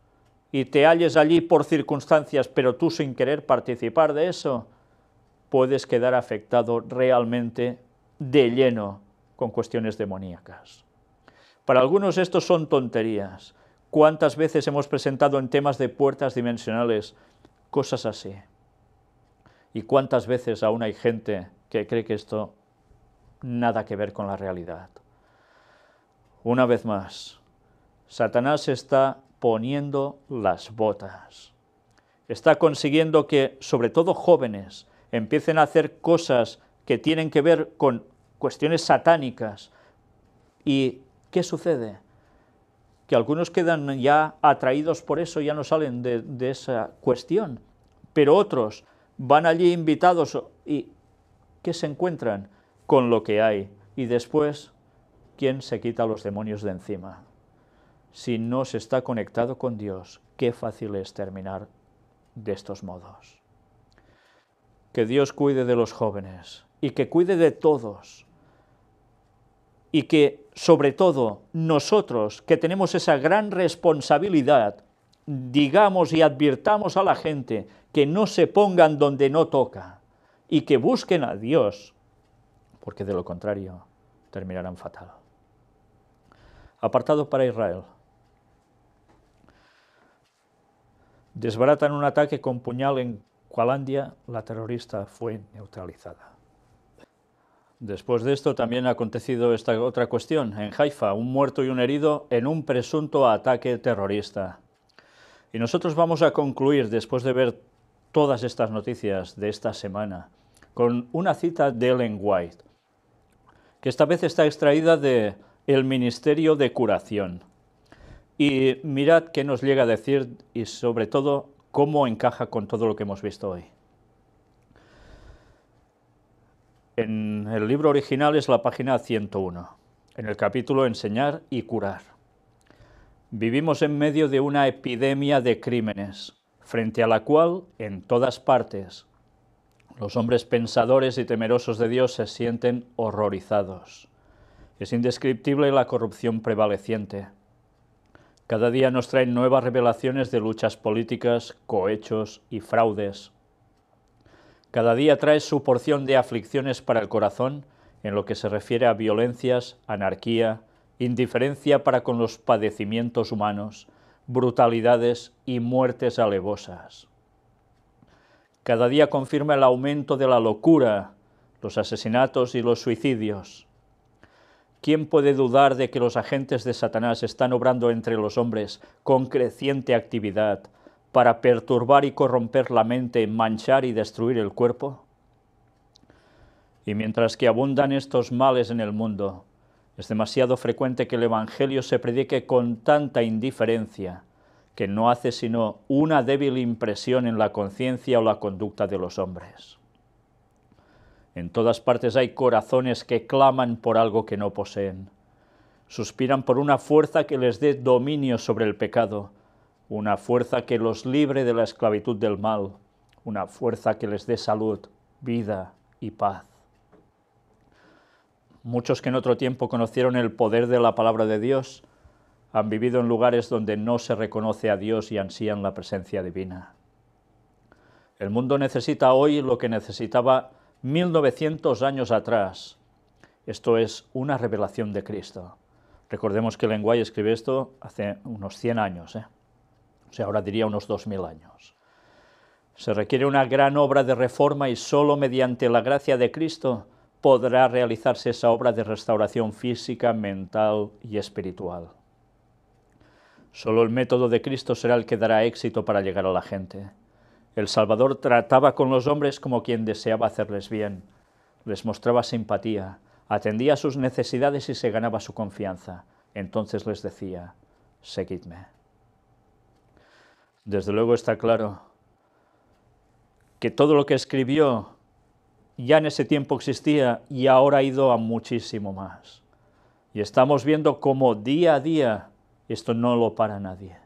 y te halles allí por circunstancias, pero tú sin querer participar de eso, puedes quedar afectado realmente de lleno con cuestiones demoníacas. Para algunos estos son tonterías. ¿Cuántas veces hemos presentado en temas de puertas dimensionales cosas así? ¿Y cuántas veces aún hay gente que cree que esto nada que ver con la realidad? Una vez más, Satanás está poniendo las botas. Está consiguiendo que, sobre todo jóvenes, empiecen a hacer cosas que tienen que ver con cuestiones satánicas. ¿Y qué sucede? Que algunos quedan ya atraídos por eso, ya no salen de esa cuestión, pero otros van allí invitados y ¿qué se encuentran? Con lo que hay. Y después, ¿quién se quita a los demonios de encima? Si no se está conectado con Dios, qué fácil es terminar de estos modos. Que Dios cuide de los jóvenes y que cuide de todos. Y que, sobre todo, nosotros, que tenemos esa gran responsabilidad, digamos y advirtamos a la gente que no se pongan donde no toca y que busquen a Dios, porque de lo contrario terminarán fatal. Apartado para Israel. Desbaratan un ataque con puñal en Cualandia, la terrorista fue neutralizada. Después de esto también ha acontecido esta otra cuestión. En Haifa, un muerto y un herido en un presunto ataque terrorista. Y nosotros vamos a concluir, después de ver todas estas noticias de esta semana, con una cita de Ellen White, que esta vez está extraída de El Ministerio de Curación. Y mirad qué nos llega a decir y sobre todo cómo encaja con todo lo que hemos visto hoy. En el libro original es la página 101, en el capítulo Enseñar y curar. Vivimos en medio de una epidemia de crímenes, frente a la cual, en todas partes, Los hombres pensadores y temerosos de Dios se sienten horrorizados. Es indescriptible la corrupción prevaleciente. Cada día nos traen nuevas revelaciones de luchas políticas, cohechos y fraudes. Cada día trae su porción de aflicciones para el corazón en lo que se refiere a violencias, anarquía, indiferencia para con los padecimientos humanos, brutalidades y muertes alevosas. Cada día confirma el aumento de la locura, los asesinatos y los suicidios. ¿Quién puede dudar de que los agentes de Satanás están obrando entre los hombres con creciente actividad para perturbar y corromper la mente, manchar y destruir el cuerpo? Y mientras que abundan estos males en el mundo, es demasiado frecuente que el Evangelio se predique con tanta indiferencia que no hace sino una débil impresión en la conciencia o la conducta de los hombres. En todas partes hay corazones que claman por algo que no poseen. Suspiran por una fuerza que les dé dominio sobre el pecado, una fuerza que los libre de la esclavitud del mal, una fuerza que les dé salud, vida y paz. Muchos que en otro tiempo conocieron el poder de la palabra de Dios han vivido en lugares donde no se reconoce a Dios y ansían la presencia divina. El mundo necesita hoy lo que necesitaba 1900 años atrás. Esto es una revelación de Cristo. Recordemos que Lenguay escribe esto hace unos 100 años, o sea, ahora diría unos 2000 años. Se requiere una gran obra de reforma y solo mediante la gracia de Cristo podrá realizarse esa obra de restauración física, mental y espiritual. Solo el método de Cristo será el que dará éxito para llegar a la gente. El Salvador trataba con los hombres como quien deseaba hacerles bien, les mostraba simpatía, atendía a sus necesidades y se ganaba su confianza. Entonces les decía, seguidme. Desde luego está claro que todo lo que escribió ya en ese tiempo existía y ahora ha ido a muchísimo más. Y estamos viendo cómo día a día esto no lo para nadie.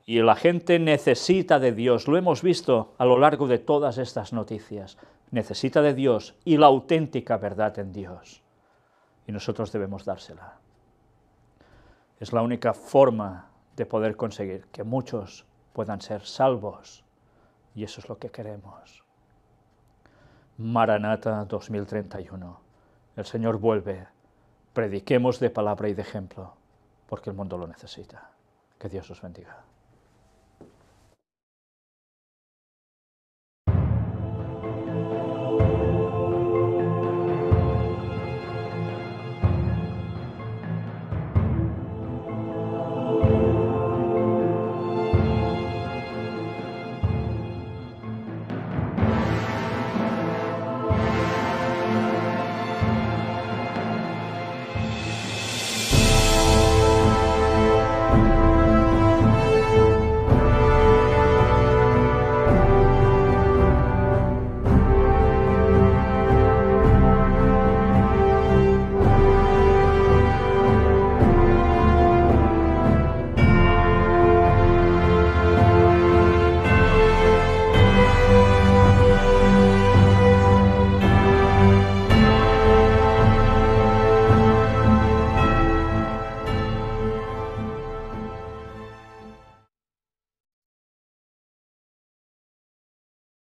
Y la gente necesita de Dios, lo hemos visto a lo largo de todas estas noticias. Necesita de Dios y la auténtica verdad en Dios. Y nosotros debemos dársela. Es la única forma de poder conseguir que muchos puedan ser salvos. Y eso es lo que queremos. Maranata 2031. El Señor vuelve. Prediquemos de palabra y de ejemplo, porque el mundo lo necesita. Que Dios os bendiga.